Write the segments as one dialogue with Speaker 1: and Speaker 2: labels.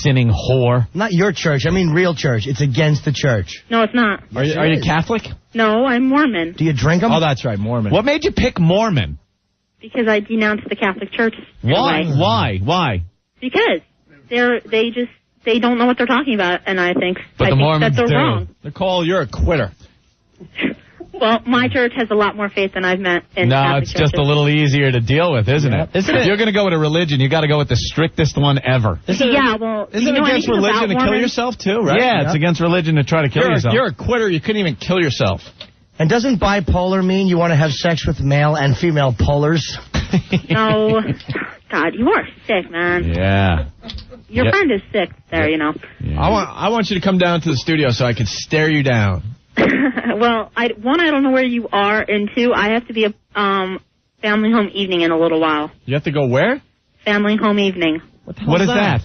Speaker 1: sinning whore.
Speaker 2: Not your church. I mean real church. It's against the church.
Speaker 3: No, it's not.
Speaker 1: Are you Catholic?
Speaker 3: No, I'm Mormon.
Speaker 2: Do you drink them?
Speaker 4: Oh, that's right, Mormon.
Speaker 1: What made you pick Mormon?
Speaker 3: Because I denounced the Catholic Church.
Speaker 1: Why?
Speaker 3: Anyway.
Speaker 1: Why?
Speaker 3: Because they don't know what they're talking about, and I think
Speaker 1: Mormons
Speaker 3: that they're
Speaker 1: do.
Speaker 3: wrong.
Speaker 4: Nicole, you're a quitter.
Speaker 3: Well, my church has a lot more faith than I've met in Catholic
Speaker 1: it's
Speaker 3: churches.
Speaker 1: just a little easier to deal with, isn't it?
Speaker 4: Isn't
Speaker 1: If
Speaker 4: it?
Speaker 1: you're going to go with a religion, you got to go with the strictest one ever.
Speaker 4: Isn't it against religion to kill yourself, too, right?
Speaker 1: Yeah, it's against religion to try to kill yourself.
Speaker 4: You're a quitter. You couldn't even kill yourself.
Speaker 2: And doesn't bipolar mean you want to have sex with male and female polars?
Speaker 3: No. God, you are sick, man.
Speaker 1: Yeah.
Speaker 3: Your friend is sick there, you know.
Speaker 1: Yeah.
Speaker 4: I want you to come down to the studio so I can stare you down.
Speaker 3: Well, one, I don't know where you are, and two, I have to be a family home evening in a little while.
Speaker 4: You have to go where?
Speaker 3: Family home evening.
Speaker 1: What is that?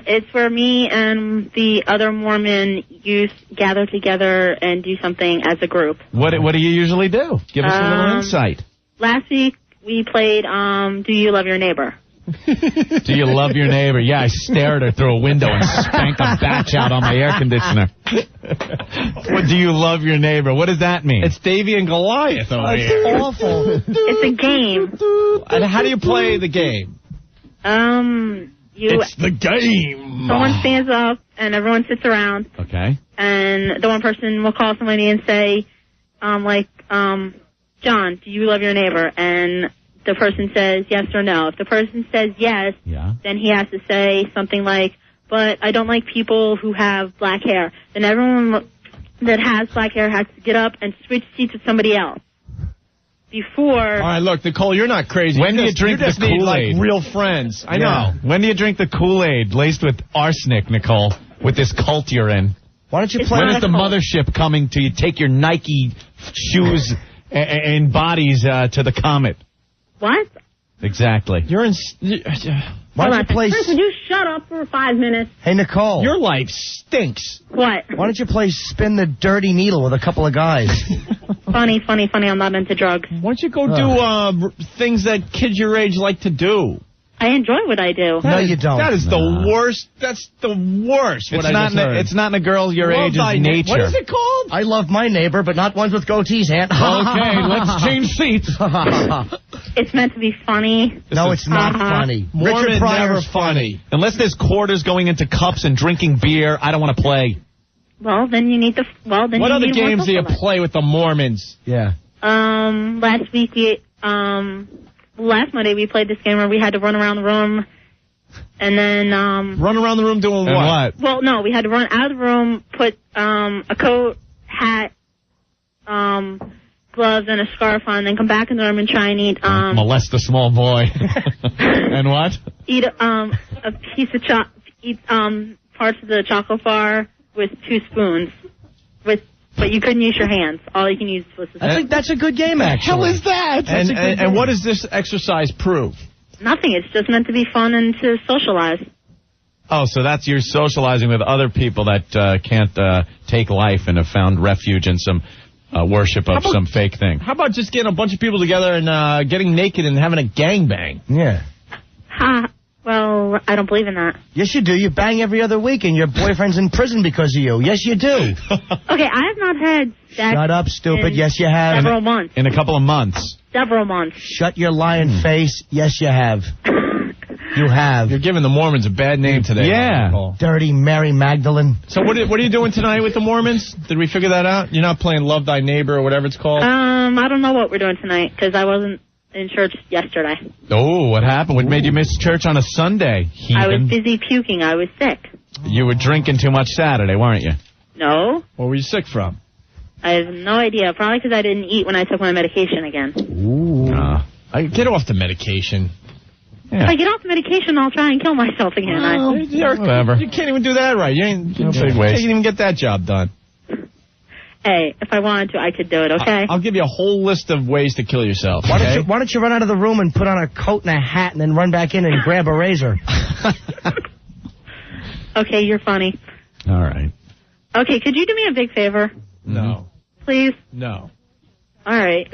Speaker 3: It's where me and the other Mormon youth gather together and do something as a group.
Speaker 1: What do you usually do? Give us a little insight.
Speaker 3: Last week we played Do You Love Your Neighbor?
Speaker 1: Do you love your neighbor? Yeah, I stared her through a window and spanked a batch out on my air conditioner. What do you love your neighbor? What does that mean?
Speaker 4: It's Davy and Goliath over here.
Speaker 2: That's awful.
Speaker 3: It's a game.
Speaker 4: And how do you play the game?
Speaker 1: It's the game.
Speaker 3: Someone stands up and everyone sits around.
Speaker 1: Okay.
Speaker 3: And the one person will call somebody and say, John, do you love your neighbor? And the person says yes or no. If the person says yes, then he has to say something like, but I don't like people who have black hair. Then everyone that has black hair has to get up and switch seats with somebody else. Before... All
Speaker 4: right, look, Nicole, you're not crazy.
Speaker 1: When do you drink the Kool-Aid?
Speaker 4: Like real friends. I know.
Speaker 1: When do you drink the Kool-Aid laced with arsenic, Nicole, with this cult you're in?
Speaker 2: Why don't you play...
Speaker 1: When is the mothership coming to take your Nike shoes and bodies to the comet?
Speaker 3: What?
Speaker 1: Exactly.
Speaker 4: You're in...
Speaker 2: Why don't you play...
Speaker 3: Chris, would you shut up for 5 minutes?
Speaker 2: Hey, Nicole.
Speaker 4: Your life stinks.
Speaker 3: What?
Speaker 2: Why don't you play Spin the Dirty Needle with a couple of guys?
Speaker 3: Funny. I'm not into drugs.
Speaker 4: Why don't you go do things that kids your age like to do?
Speaker 3: I enjoy what I do.
Speaker 2: No, you don't.
Speaker 4: That is the worst. That's the worst.
Speaker 1: It's not in a girl your age's nature.
Speaker 4: What is it called?
Speaker 2: I love my neighbor, but not ones with goatees, Aunt.
Speaker 1: Okay, let's change seats.
Speaker 3: It's meant to be funny.
Speaker 2: No, it's not funny.
Speaker 4: Mormon
Speaker 2: Richard Pryor's
Speaker 4: never funny.
Speaker 1: Unless there's quarters going into cups and drinking beer, I don't want to play.
Speaker 3: Well, then you need to... Well, then
Speaker 4: what
Speaker 3: you
Speaker 4: other
Speaker 3: need
Speaker 4: games do you play with the Mormons?
Speaker 2: Yeah.
Speaker 3: Last week we... Last Monday we played this game where we had to run around the room and then...
Speaker 4: Run around the room doing what?
Speaker 3: Well, no, we had to run out of the room, put a coat, hat, gloves, and a scarf on, and then come back in the room and try and eat...
Speaker 1: molest a small boy. And what?
Speaker 3: Eat a piece of parts of the chocolate bar with 2 spoons. But you couldn't use your hands. All you can use was the spoon.
Speaker 2: I think that's a good game, actually.
Speaker 4: Hell is that? And what does this exercise prove?
Speaker 3: Nothing. It's just meant to be fun and to socialize.
Speaker 1: Oh, so that's your socializing with other people that can't take life and have found refuge in some worship of some fake thing.
Speaker 4: How about just getting a bunch of people together and getting naked and having a gangbang?
Speaker 2: Yeah.
Speaker 3: Ha. Well, I don't believe in that.
Speaker 2: Yes, you do. You bang every other week, and your boyfriend's in prison because of you. Yes, you do.
Speaker 3: Okay, I have not had sex.
Speaker 2: Shut up, stupid. Yes, you have.
Speaker 3: Several months.
Speaker 1: In a couple of months.
Speaker 3: Several months.
Speaker 2: Shut your lying face. Yes, you have. You have.
Speaker 4: You're giving the Mormons a bad name today.
Speaker 1: Yeah.
Speaker 2: Dirty Mary Magdalene.
Speaker 4: So what are you doing tonight with the Mormons? Did we figure that out? You're not playing Love Thy Neighbor or whatever it's called?
Speaker 3: I don't know what we're doing tonight because I wasn't in church yesterday.
Speaker 1: Oh, what happened? What made you miss church on a Sunday, heathen?
Speaker 3: I was busy puking. I was sick.
Speaker 1: You were drinking too much Saturday, weren't you?
Speaker 3: No.
Speaker 4: What were you sick from?
Speaker 3: I have no idea. Probably because I didn't eat when I took my medication again.
Speaker 2: Ooh.
Speaker 4: I get off the medication.
Speaker 1: Yeah.
Speaker 3: If I get off the medication, I'll try and kill myself again.
Speaker 1: Whatever.
Speaker 4: You can't even do that right. You
Speaker 1: big waste.
Speaker 4: can't even get that job done.
Speaker 3: Hey, if I wanted to, I could do it, okay?
Speaker 4: I'll give you a whole list of ways to kill yourself.
Speaker 2: Why don't you run out of the room and put on a coat and a hat and then run back in and grab a razor?
Speaker 3: Okay, you're funny.
Speaker 1: All right.
Speaker 3: Okay, could you do me a big favor?
Speaker 4: No.
Speaker 3: Please?
Speaker 4: No.
Speaker 3: All right.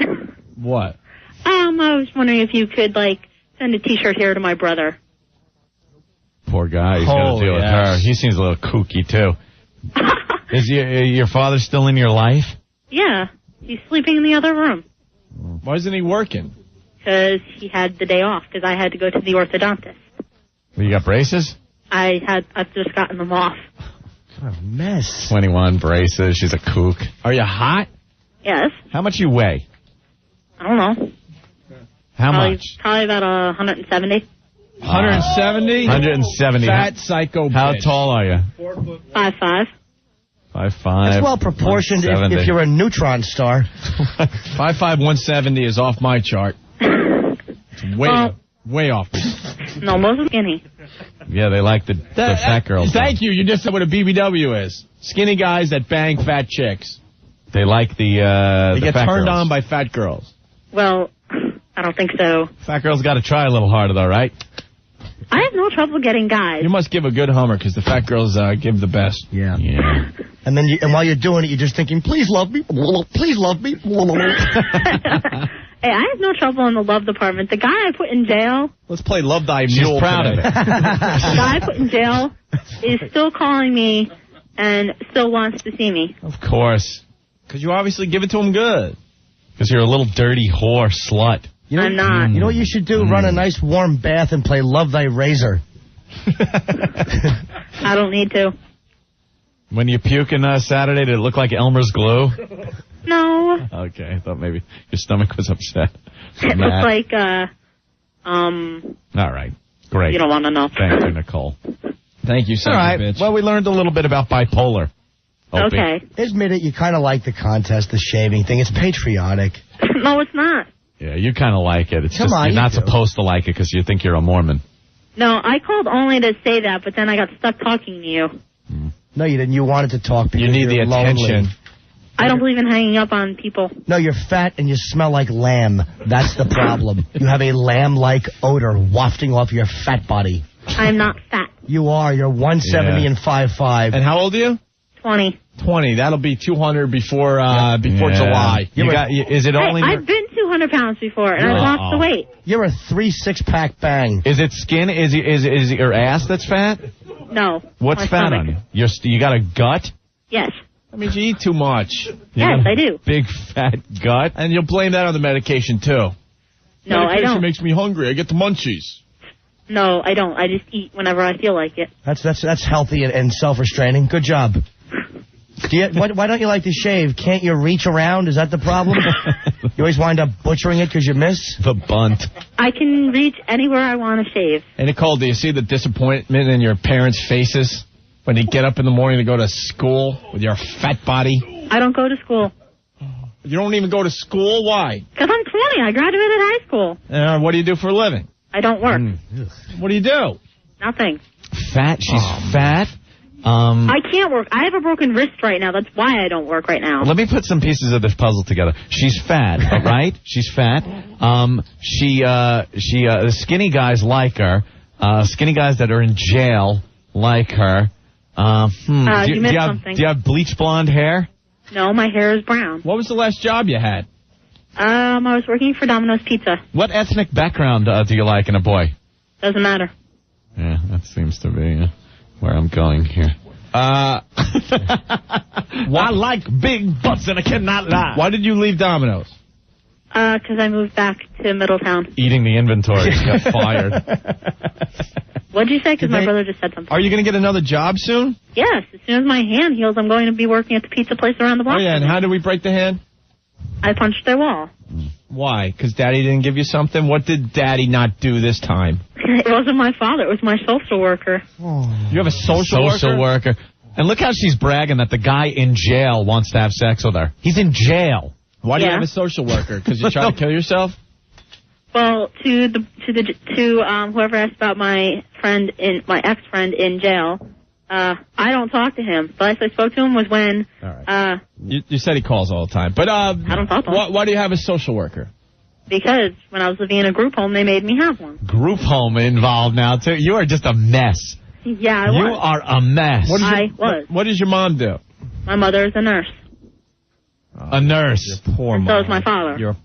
Speaker 4: What?
Speaker 3: I was wondering if you could, send a T-shirt here to my brother.
Speaker 1: Poor poor guy. He's got to deal with her. He seems a little kooky, too. Is your father still in your life?
Speaker 3: Yeah. He's sleeping in the other room.
Speaker 4: Why isn't he working?
Speaker 3: Because he had the day off, because I had to go to the orthodontist.
Speaker 1: Well, you got braces?
Speaker 3: I've just gotten them off.
Speaker 2: What a mess.
Speaker 1: 21 braces. She's a kook.
Speaker 4: Are you hot?
Speaker 3: Yes.
Speaker 1: How much you weigh?
Speaker 3: I don't know.
Speaker 1: How much?
Speaker 3: Probably about 170.
Speaker 4: 170?
Speaker 1: 170.
Speaker 4: Fat psycho bitch.
Speaker 1: How tall are you?
Speaker 3: 5'5".
Speaker 1: 5'5".
Speaker 2: That's well proportioned if you're a neutron star.
Speaker 4: 5'5", 170 is off my chart. It's way off.
Speaker 3: No, most are skinny.
Speaker 1: Yeah, they like the fat girls.
Speaker 4: Thank you. You just said what a BBW is. Skinny guys that bang fat chicks.
Speaker 1: They like the
Speaker 4: They get
Speaker 1: fat
Speaker 4: turned
Speaker 1: girls.
Speaker 4: on by fat girls.
Speaker 3: Well, I don't think so.
Speaker 1: Fat girls got to try a little harder, though, right?
Speaker 3: I have no trouble getting guys.
Speaker 4: You must give a good Hummer because the fat girls give the best.
Speaker 2: Yeah.
Speaker 1: And
Speaker 2: then while you're doing it, you're just thinking, please love me. Please love me.
Speaker 3: Hey, I have no trouble in the love department. The guy I put in jail.
Speaker 4: Let's play Love Thy
Speaker 1: She's
Speaker 4: Mule
Speaker 1: proud
Speaker 4: today.
Speaker 1: of it.
Speaker 3: The guy I put in jail is still calling me and still wants to see me.
Speaker 1: Of course.
Speaker 4: Because you obviously give it to him good.
Speaker 1: Because you're a little dirty whore slut.
Speaker 3: I'm not.
Speaker 2: You know what you should do? Run a nice warm bath and play Love Thy Razor.
Speaker 3: I don't need to.
Speaker 1: When you puke on Saturday, did it look like Elmer's glue?
Speaker 3: No.
Speaker 1: Okay, I thought maybe your stomach was upset.
Speaker 3: It looks like,
Speaker 1: All right, great.
Speaker 3: You don't want to know.
Speaker 1: Thank you, Nicole.
Speaker 4: Thank you, son
Speaker 1: All
Speaker 4: of
Speaker 1: right,
Speaker 4: a bitch.
Speaker 1: well, we learned a little bit about bipolar. Opie.
Speaker 3: Okay.
Speaker 2: Admit it, you kind of like the contest, the shaving thing. It's patriotic.
Speaker 3: No, it's not.
Speaker 1: Yeah, you kind of like it. It's
Speaker 2: Come
Speaker 1: just
Speaker 2: on,
Speaker 1: you're
Speaker 2: you
Speaker 1: not
Speaker 2: do.
Speaker 1: supposed to like it because you think you're a Mormon.
Speaker 3: No, I called only to say that, but then I got stuck talking to you.
Speaker 2: No, you didn't. You wanted to talk because
Speaker 4: You need the
Speaker 2: you're lonely.
Speaker 4: attention.
Speaker 3: I don't believe in hanging up on people.
Speaker 2: No, you're fat and you smell like lamb. That's the problem. You have a lamb-like odor wafting off your fat body.
Speaker 3: I'm not fat.
Speaker 2: You are. You're 170
Speaker 1: Yeah.
Speaker 2: and 5'5".
Speaker 4: And how old are you?
Speaker 3: 20.
Speaker 4: 20. That'll be 200 before July.
Speaker 1: Is it only?
Speaker 3: I've been 200 pounds before, and I lost the weight.
Speaker 2: You're a 3 6-pack bang.
Speaker 1: Is it skin? Is it your ass that's fat?
Speaker 3: No.
Speaker 1: What's
Speaker 3: my
Speaker 1: fat
Speaker 3: stomach.
Speaker 1: on you? You got a gut?
Speaker 3: Yes.
Speaker 4: That means you eat too much.
Speaker 3: Yes, I do.
Speaker 1: Big fat gut.
Speaker 4: And you'll blame that on the medication, too.
Speaker 3: No, I
Speaker 4: Medication
Speaker 3: don't.
Speaker 4: makes me hungry. I get the munchies.
Speaker 3: No, I don't. I just eat whenever I feel like it.
Speaker 2: That's healthy and self-restraining. Good job. Why don't you like to shave? Can't you reach around? Is that the problem? You always wind up butchering it because you miss?
Speaker 1: The bunt.
Speaker 3: I can reach anywhere I want to shave.
Speaker 4: Hey, Nicole, do you see the disappointment in your parents' faces when you get up in the morning to go to school with your fat body?
Speaker 3: I don't go to school.
Speaker 4: You don't even go to school? Why?
Speaker 3: Because I'm 20. I graduated high school.
Speaker 4: What do you do for a living?
Speaker 3: I don't work.
Speaker 4: What do you do?
Speaker 3: Nothing.
Speaker 1: Fat? She's fat?
Speaker 3: I can't work. I have a broken wrist right now. That's why I don't work right now.
Speaker 1: Let me put some pieces of this puzzle together. She's fat, all right? She's fat. The skinny guys like her. Skinny guys that are in jail like her.
Speaker 3: You missed something.
Speaker 1: Do you have bleach blonde hair?
Speaker 3: No, my hair is brown.
Speaker 4: What was the last job you had?
Speaker 3: I was working for Domino's Pizza.
Speaker 1: What ethnic background do you like in a boy?
Speaker 3: Doesn't matter.
Speaker 1: Yeah, that seems to be where I'm going here. I like big butts and I cannot lie.
Speaker 4: Why did you leave Domino's?
Speaker 3: Because I moved back to Middletown.
Speaker 1: Eating the inventory. Got fired.
Speaker 3: What'd you say? Because my brother just said something.
Speaker 4: Are you going to get another job soon?
Speaker 3: Yes. As soon as my hand heals, I'm going to be working at the pizza place around the block.
Speaker 4: Oh, yeah, and how did we break the hand?
Speaker 3: I punched their wall.
Speaker 4: Why? Because Daddy didn't give you something? What did Daddy not do this time?
Speaker 3: It wasn't my father. It was my social worker.
Speaker 4: You have a social
Speaker 1: worker? And look how she's bragging that the guy in jail wants to have sex with her. He's in jail.
Speaker 4: Why do you have a social worker? Because you try to kill yourself?
Speaker 3: Well, to whoever asked about my ex-friend in jail, I don't talk to him. The last I spoke to him was when.
Speaker 4: All right. You said he calls all the time, but
Speaker 3: I don't talk to him.
Speaker 4: Why do you have a social worker?
Speaker 3: Because when I was living in a group home, they made me have one.
Speaker 1: Group home involved now too. You are just a mess.
Speaker 3: Yeah, I was.
Speaker 1: You are a mess.
Speaker 3: What
Speaker 4: does your mom do?
Speaker 3: My mother is a nurse.
Speaker 1: A nurse.
Speaker 4: Your poor
Speaker 3: and
Speaker 4: mom.
Speaker 3: so is my father.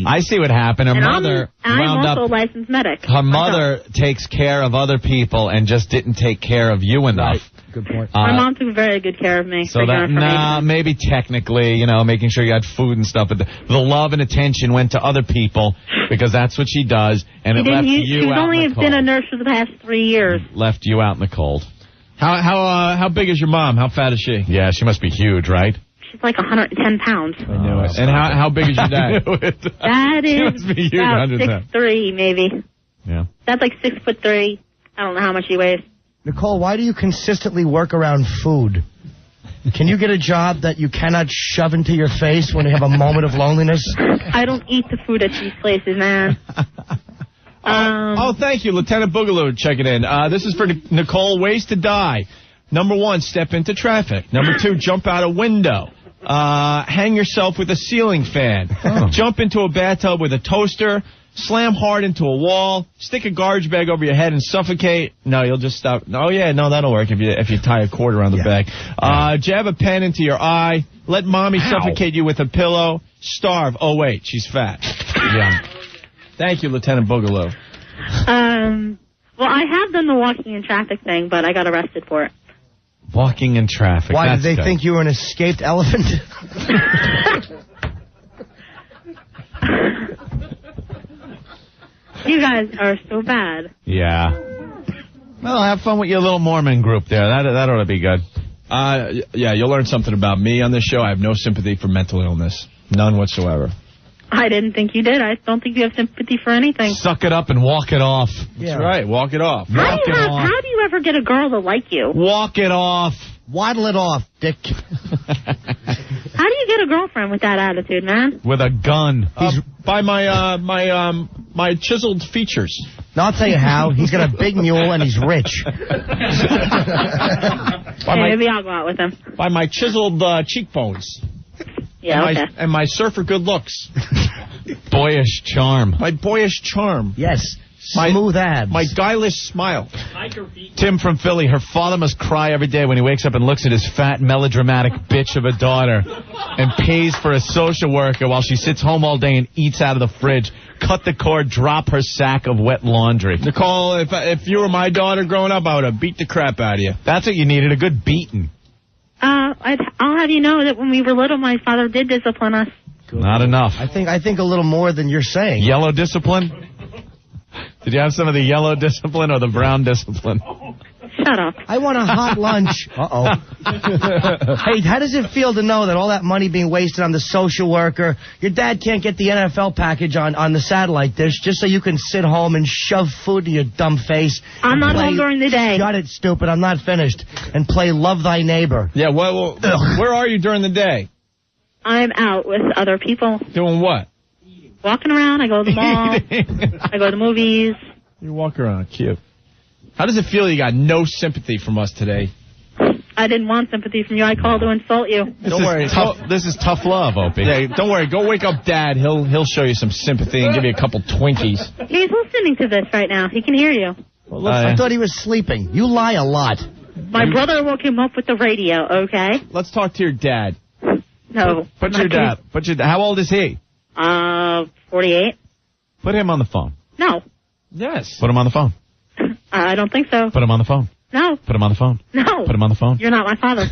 Speaker 1: I see what happened. Her mother wound
Speaker 3: I'm also
Speaker 1: up.
Speaker 3: a licensed medic.
Speaker 1: Her mother takes care of other people and just didn't take care of you enough.
Speaker 2: Right. Good point.
Speaker 3: My mom took very good care of me.
Speaker 1: So that, maybe technically, making sure you had food and stuff, but the love and attention went to other people because that's what she does, and it left you out in the cold.
Speaker 3: She's only been a nurse for the past 3 years.
Speaker 1: Left you out in the cold.
Speaker 4: How big is your mom? How fat is she?
Speaker 1: Yeah, she must be huge, right?
Speaker 3: She's like 110 pounds.
Speaker 4: I knew it. And how big is your dad?
Speaker 3: Dad is about 6'3", maybe.
Speaker 1: Yeah.
Speaker 3: Dad's like 6'3". I don't know how much he weighs.
Speaker 2: Nicole, why do you consistently work around food? Can you get a job that you cannot shove into your face when you have a moment of loneliness?
Speaker 3: I don't eat the food at these places, man.
Speaker 4: Thank you, Lieutenant Boogaloo, checking in. This is for Nicole. Ways to die. Number 1, step into traffic. Number 2, jump out a window. Hang yourself with a ceiling fan. Jump into a bathtub with a toaster. Slam hard into a wall. Stick a garbage bag over your head and suffocate. No, you'll just stop. Oh, yeah, no, that'll work if you tie a cord around the bag. Jab a pen into your eye. Let mommy suffocate you with a pillow. Starve. Oh, wait, she's fat. Yeah. Thank you, Lieutenant Boogaloo.
Speaker 3: Well, I have done the walking in traffic thing, but I got arrested for it.
Speaker 1: Walking in traffic.
Speaker 2: Why, did they think you were an escaped elephant?
Speaker 3: You guys are so bad.
Speaker 1: Yeah. Well, have fun with your little Mormon group there. That ought to be good.
Speaker 4: Yeah, you'll learn something about me on this show. I have no sympathy for mental illness. None whatsoever.
Speaker 3: I didn't think you did. I don't think you have sympathy for anything.
Speaker 1: Suck it up and walk it off.
Speaker 4: That's right. Walk it off.
Speaker 3: How do you ever get a girl to like you?
Speaker 1: Walk it off.
Speaker 2: Waddle it off, Dick.
Speaker 3: How do you get a girlfriend with that attitude, man?
Speaker 1: With a gun.
Speaker 4: By my chiseled features.
Speaker 2: No, I'll tell you how. He's got a big mule and he's rich.
Speaker 3: Maybe I'll go out with him.
Speaker 4: By my chiseled cheekbones.
Speaker 3: Yeah,
Speaker 4: and my surfer good looks.
Speaker 1: Boyish charm.
Speaker 4: My boyish charm.
Speaker 2: Yes. Smooth abs.
Speaker 4: My guileless smile.
Speaker 1: Tim from Philly, her father must cry every day when he wakes up and looks at his fat, melodramatic bitch of a daughter and pays for a social worker while she sits home all day and eats out of the fridge. Cut the cord, drop her sack of wet laundry.
Speaker 4: Nicole, if you were my daughter growing up, I would have beat the crap out of you.
Speaker 1: That's what you needed, a good beating.
Speaker 3: I'll have you know that when we were little, my father did discipline us.
Speaker 1: Not enough.
Speaker 2: I think a little more than you're saying.
Speaker 1: Yellow discipline? Did you have some of the yellow discipline or the brown discipline?
Speaker 3: Shut up.
Speaker 2: I want a hot lunch. Uh-oh. Hey, how does it feel to know that all that money being wasted on the social worker, your dad can't get the NFL package on the satellite dish just so you can sit home and shove food in your dumb face?
Speaker 3: I'm not home during the day.
Speaker 2: Shut it, stupid. I'm not finished. And play Love Thy Neighbor.
Speaker 4: Yeah, well, where are you during the day?
Speaker 3: I'm out with other people.
Speaker 4: Doing what?
Speaker 3: Walking around. I go to the mall. I go to the movies.
Speaker 4: You walk around. Cute. How does it feel you got no sympathy from us today?
Speaker 3: I didn't want sympathy from you. I called to insult you.
Speaker 4: Don't worry.
Speaker 1: This is tough love, Opie.
Speaker 4: Yeah, don't worry. Go wake up Dad. He'll show you some sympathy and give you a couple Twinkies.
Speaker 3: He's listening to this right now. He can hear you.
Speaker 2: Well, look, I thought he was sleeping. You lie a lot.
Speaker 3: My brother woke him up with the radio, okay?
Speaker 4: Let's talk to your dad.
Speaker 3: No.
Speaker 1: Put your dad. How old is he?
Speaker 3: 48.
Speaker 1: Put him on the phone.
Speaker 3: No.
Speaker 4: Yes.
Speaker 1: Put him on the phone.
Speaker 3: I don't think so.
Speaker 1: Put him on the phone.
Speaker 3: No.
Speaker 1: Put him on the phone.
Speaker 3: No.
Speaker 1: Put him on the phone.
Speaker 3: You're not my father.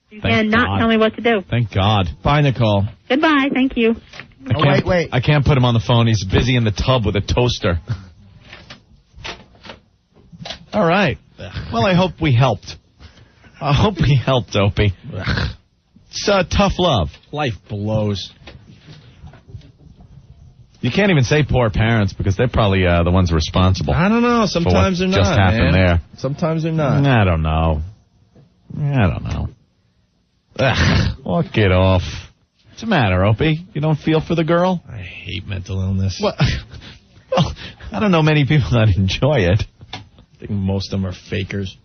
Speaker 3: You cannot tell me what to do.
Speaker 1: Thank God.
Speaker 4: Bye, Nicole.
Speaker 3: Goodbye. Thank you.
Speaker 2: Wait.
Speaker 1: I can't put him on the phone. He's busy in the tub with a toaster. All right. Well, I hope we helped. Opie. It's tough love.
Speaker 4: Life blows.
Speaker 1: You can't even say poor parents because they're probably the ones responsible.
Speaker 4: I don't know. Sometimes they're not.
Speaker 1: Just happened there.
Speaker 4: Sometimes they're not.
Speaker 1: I don't know. Walk it off. What's the matter, Opie? You don't feel for the girl?
Speaker 4: I hate mental illness.
Speaker 1: Well, I don't know many people that enjoy it.
Speaker 4: I think most of them are fakers.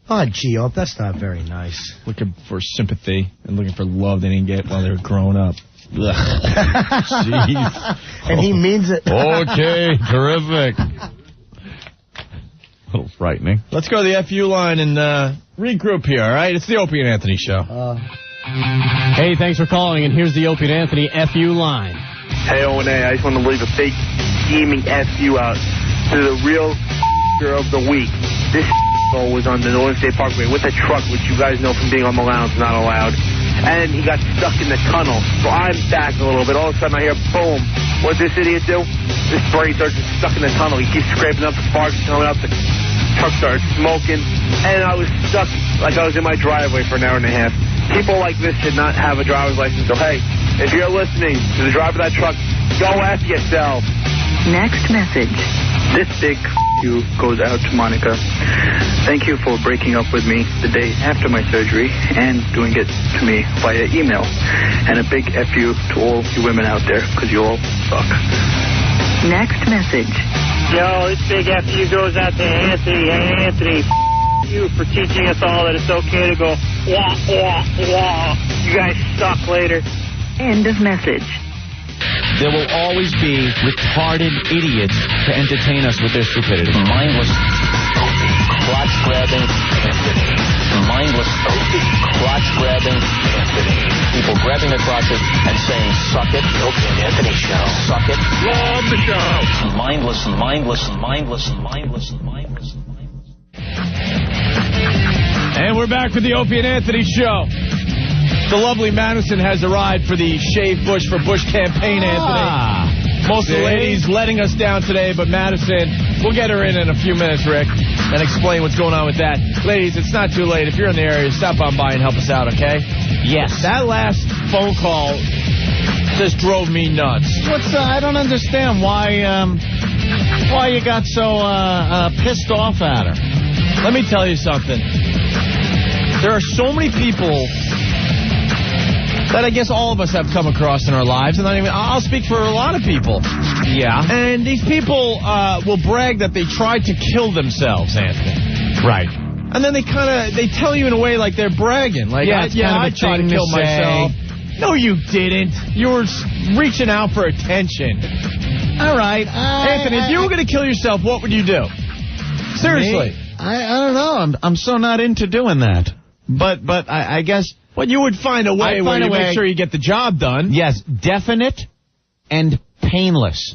Speaker 2: Oh, gee, Op, that's not very nice.
Speaker 4: Looking for sympathy and looking for love they didn't get while they were growing up.
Speaker 1: Jeez.
Speaker 2: And he means it.
Speaker 1: Okay, terrific. A little frightening.
Speaker 4: Let's go to the FU line and regroup here, all right? It's the Opie and Anthony show.
Speaker 5: Hey, thanks for calling, and here's the Opie and Anthony FU line. Hey, O&A, I just want to leave a big steaming FU out to the real of the week. This was on the Northern State Parkway with a truck, which you guys know from being on the lounge, not allowed. And he got stuck in the tunnel. So I'm back a little bit. All of a sudden I hear, boom. What'd this idiot do? This brain starts stuck in the tunnel. He keeps scraping up the sparks coming up. The truck started smoking. And I was stuck like I was in my driveway for an hour and a half. People like this should not have a driver's license. So, hey, if you're listening to the driver of that truck, go F yourself.
Speaker 6: Next message.
Speaker 5: This big you goes out to Monica. Thank you for breaking up with me the day after my surgery and doing it to me via email. And a big F you to all you women out there, because you all suck.
Speaker 6: Next message.
Speaker 5: Yo, this big F you goes out to Anthony. Hey, Anthony, you for teaching us all that it's okay to go wah, wah, wah. You guys suck later.
Speaker 6: End of message.
Speaker 1: There will always be retarded idiots to entertain us with their stupidity.
Speaker 7: Mindless, crotch-grabbing, mindless, crotch-grabbing, people grabbing their crotches and saying, suck it, Opie and Anthony show, suck it, love the show. Mindless.
Speaker 4: And we're back with the Opie and Anthony show. The lovely Madison has arrived for the Shave Bush for Bush campaign, Anthony. Most of the ladies letting us down today, but Madison, we'll get her in a few minutes, Rick, and explain what's going on with that. Ladies, it's not too late. If you're in the area, stop on by and help us out, okay?
Speaker 1: Yes.
Speaker 4: That last phone call just drove me nuts.
Speaker 1: I don't understand why you got so pissed off at her.
Speaker 4: Let me tell you something. There are so many people that I guess all of us have come across in our lives, and I'll speak for a lot of people.
Speaker 1: Yeah.
Speaker 4: And these people will brag that they tried to kill themselves, Anthony.
Speaker 1: Right.
Speaker 4: And then they tell you in a way like they're bragging. Like, I tried to kill myself. No, you didn't. You were reaching out for attention.
Speaker 1: All right.
Speaker 4: Anthony, if you were going to kill yourself, what would you do? Seriously.
Speaker 1: I don't know. I'm so not into doing that. But I guess...
Speaker 4: Well, you would find a way where you make sure you get the job done.
Speaker 1: Yes, definite and painless.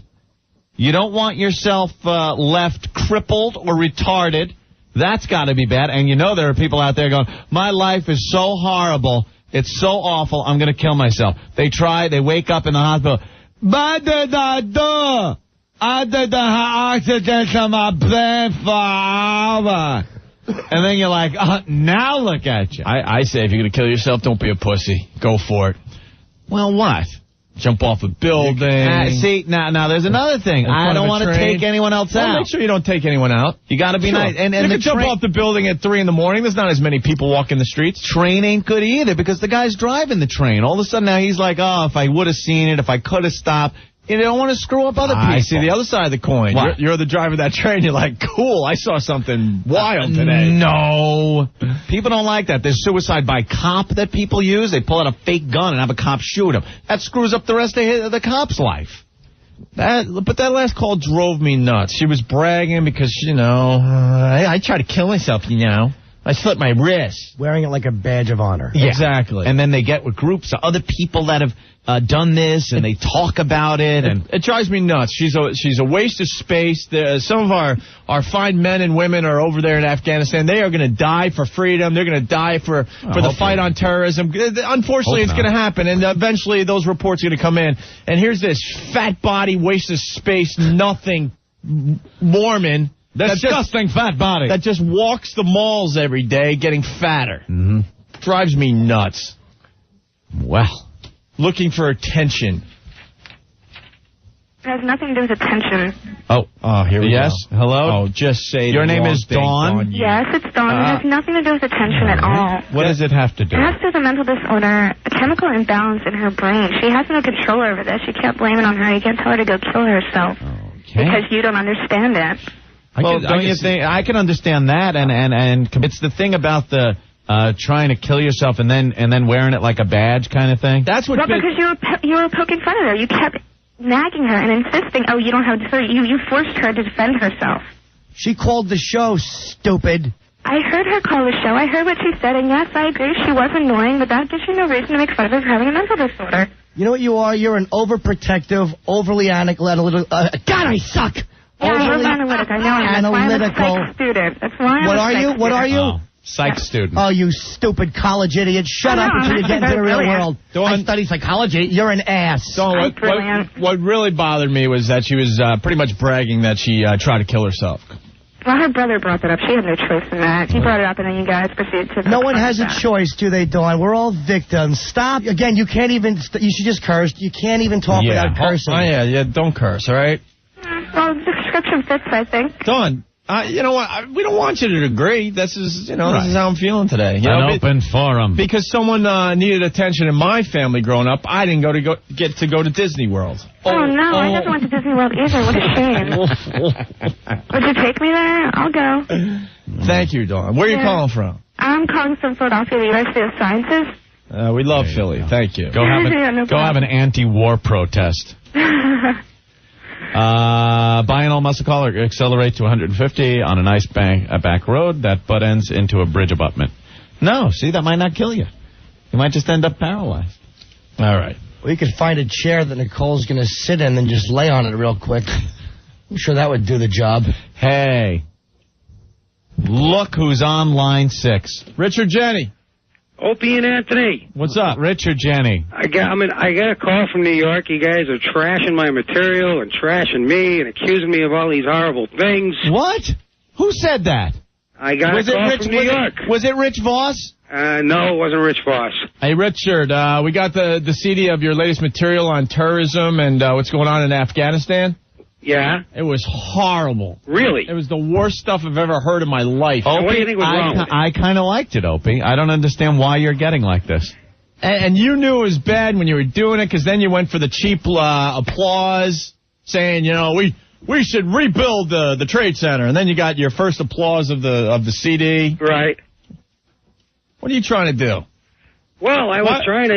Speaker 1: You don't want yourself left crippled or retarded. That's got to be bad. And you know there are people out there going, my life is so horrible. It's so awful. I'm going to kill myself. They try. They wake up in the hospital. What did I do? I didn't have oxygen to my brain for hours. And then you're like, now look at you.
Speaker 4: I say if you're going to kill yourself, don't be a pussy. Go for it.
Speaker 1: Well, what?
Speaker 4: Jump off a building.
Speaker 1: See, now there's another thing. I don't want to take anyone else out.
Speaker 4: Make sure you don't take anyone out.
Speaker 1: You got to be nice. And
Speaker 4: you can jump off the building at 3 in the morning. There's not as many people walking the streets.
Speaker 1: Train ain't good either because the guy's driving the train. All of a sudden now he's like, if I would have seen it, if I could have stopped. You don't want to screw up other people.
Speaker 4: I see the other side of the coin. You're the driver of that train. You're like, cool, I saw something wild today.
Speaker 1: No. People don't like that. There's suicide by cop that people use. They pull out a fake gun and have a cop shoot him. That screws up the rest of the cop's life.
Speaker 4: But that last call drove me nuts. She was bragging because, I tried to kill myself, I slit my wrist.
Speaker 2: Wearing it like a badge of honor.
Speaker 1: Yeah.
Speaker 4: Exactly.
Speaker 1: And then they get with groups of other people that have done this, and they talk about it. And
Speaker 4: it drives me nuts. She's a waste of space. Some of our fine men and women are over there in Afghanistan. They are going to die for freedom. They're going to die for the fight on terrorism. Unfortunately, it's going to happen, and eventually those reports are going to come in. And here's this fat body, waste of space, nothing Mormon.
Speaker 1: Disgusting fat body.
Speaker 4: That just walks the malls every day getting fatter.
Speaker 1: Mm-hmm.
Speaker 4: Drives me nuts.
Speaker 1: Well.
Speaker 4: Looking for attention.
Speaker 3: It has nothing to do with attention.
Speaker 4: Oh, here we go.
Speaker 1: Yes? Hello?
Speaker 4: Oh, just say
Speaker 1: your name is Dawn?
Speaker 3: Yes, it's Dawn. It has nothing to do with attention at all.
Speaker 1: What does it have to do?
Speaker 3: It has to do with a mental disorder, a chemical imbalance in her brain. She has no control over this. You can't blame it on her. You can't tell her to go kill herself.
Speaker 1: Okay.
Speaker 3: Because you don't understand it.
Speaker 1: Don't you think I can understand that? And it's the thing about the trying to kill yourself and then wearing it like a badge kind of thing.
Speaker 4: That's what.
Speaker 3: Well, because you were poking fun of her. You kept nagging her and insisting, you don't have to. You forced her to defend herself.
Speaker 2: She called the show stupid.
Speaker 3: I heard her call the show. I heard what she said, and yes, I agree. She was annoying, but that gives you no reason to make fun of her for having a mental disorder.
Speaker 2: You know what you are? You're an overprotective, overly analytical. God, I suck.
Speaker 8: Yeah, I'm analytic. I know.
Speaker 2: Analytical.
Speaker 8: I'm a psych student. That's why
Speaker 2: What are you? What are you?
Speaker 1: Oh, psych student.
Speaker 2: Oh, you stupid college idiot. Shut up until you get into the real world. I study psychology. You're an ass.
Speaker 4: What really bothered me was that she was pretty much bragging that she tried to kill herself.
Speaker 8: Well, her brother brought that up. She had no choice in that. He brought it up, and then you guys proceeded to...
Speaker 2: No one has a choice, do they, Dawn? We're all victims. Stop. Again, you can't even... You should just curse. You can't even talk without cursing.
Speaker 4: Oh, yeah, don't curse, all right?
Speaker 8: Well, the description fits, I think.
Speaker 4: Dawn, you know what? We don't want you to agree. This is how I'm feeling today.
Speaker 1: An open forum.
Speaker 4: Because someone needed attention in my family growing up, I didn't get to go to Disney World.
Speaker 8: Oh, no, I never went to Disney World either. What a shame. Would you take me there? I'll go.
Speaker 4: Thank you, Dawn. Where are you calling from?
Speaker 8: I'm calling from Philadelphia, the University of Sciences.
Speaker 4: We love Philly. Thank you.
Speaker 1: Go have an anti-war protest. Buy an all muscle car, accelerate to 150 on a nice back road that butt ends into a bridge abutment. No, see, that might not kill you. You might just end up paralyzed.
Speaker 4: All right.
Speaker 2: Well, you could find a chair that Nicole's going to sit in and just lay on it real quick. I'm sure that would do the job.
Speaker 1: Hey, look who's on line 6.
Speaker 4: Richard Jeni.
Speaker 5: Opie and Anthony.
Speaker 1: What's up? Richard Jeni.
Speaker 5: I got a call from New York. You guys are trashing my material and trashing me and accusing me of all these horrible things.
Speaker 1: What? Who said that?
Speaker 5: I got a call from New York.
Speaker 1: Was it Rich Voss?
Speaker 5: No, it wasn't Rich Voss.
Speaker 4: Hey, Richard, we got the CD of your latest material on terrorism and what's going on in Afghanistan.
Speaker 5: Yeah?
Speaker 4: It was horrible.
Speaker 5: Really?
Speaker 4: It was the worst stuff I've ever heard in my life.
Speaker 5: Opie, what do you think was wrong with it?
Speaker 1: I kind of liked it, Opie. I don't understand why you're getting like this.
Speaker 4: And you knew it was bad when you were doing it, because then you went for the cheap applause, saying, we should rebuild the Trade Center. And then you got your first applause of the CD.
Speaker 5: Right.
Speaker 4: What are you trying to do?
Speaker 5: Well, I was trying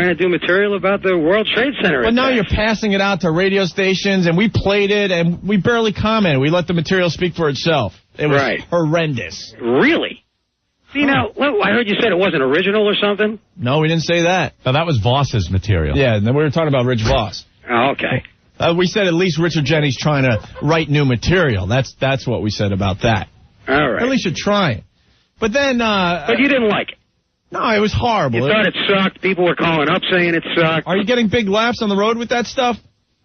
Speaker 5: to do material about the World Trade Center.
Speaker 4: Well, now you're passing it out to radio stations, and we played it, and we barely commented. We let the material speak for itself. It was horrendous.
Speaker 5: Really? See, now, I heard you said it wasn't original or something?
Speaker 4: No, we didn't say that.
Speaker 1: No, that was Voss's material.
Speaker 4: Yeah, then we were talking about Rich Voss.
Speaker 5: Oh, okay.
Speaker 4: We said at least Richard Jeni's trying to write new material. That's what we said about that.
Speaker 5: All right.
Speaker 4: At least you're trying. But then...
Speaker 5: but you didn't like it?
Speaker 4: No, it was horrible.
Speaker 5: You thought it sucked. People were calling up saying it sucked.
Speaker 4: Are you getting big laughs on the road with that stuff?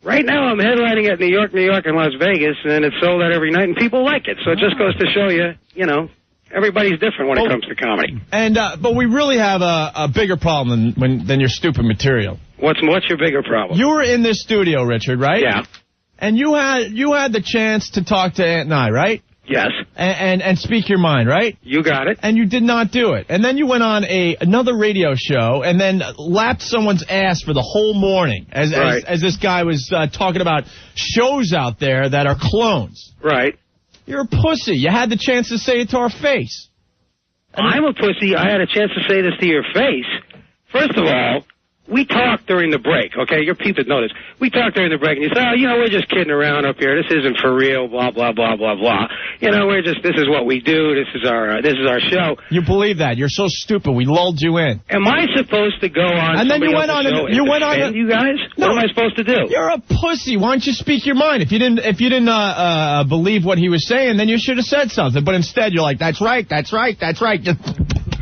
Speaker 5: Right now I'm headlining at New York, and Las Vegas, and it's sold out every night, and people like it. So it just goes to show you, everybody's different when it comes to comedy.
Speaker 4: And but we really have a bigger problem than your stupid material.
Speaker 5: What's your bigger problem?
Speaker 4: You were in this studio, Richard, right?
Speaker 5: Yeah.
Speaker 4: And you had the chance to talk to Aunt and I, right?
Speaker 5: Yes.
Speaker 4: And speak your mind, right?
Speaker 5: You got it.
Speaker 4: And you did not do it. And then you went on another radio show and then lapped someone's ass for the whole morning as this guy was talking about shows out there that are clones.
Speaker 5: Right.
Speaker 4: You're a pussy. You had the chance to say it to our face.
Speaker 5: I'm a pussy. I had a chance to say this to your face. First of all, we talked during the break, okay? Your people know this. We talked during the break, and you said, we're just kidding around up here. This isn't for real, blah, blah, blah, blah, blah. This is what we do. This is our show.
Speaker 4: You believe that. You're so stupid. We lulled you in.
Speaker 5: Am I supposed to go on
Speaker 4: and then you went on
Speaker 5: you went on you guys?
Speaker 4: No,
Speaker 5: what am I supposed to do?
Speaker 4: You're a pussy. Why don't you speak your mind? If you didn't believe what he was saying, then you should have said something. But instead, you're like, that's right.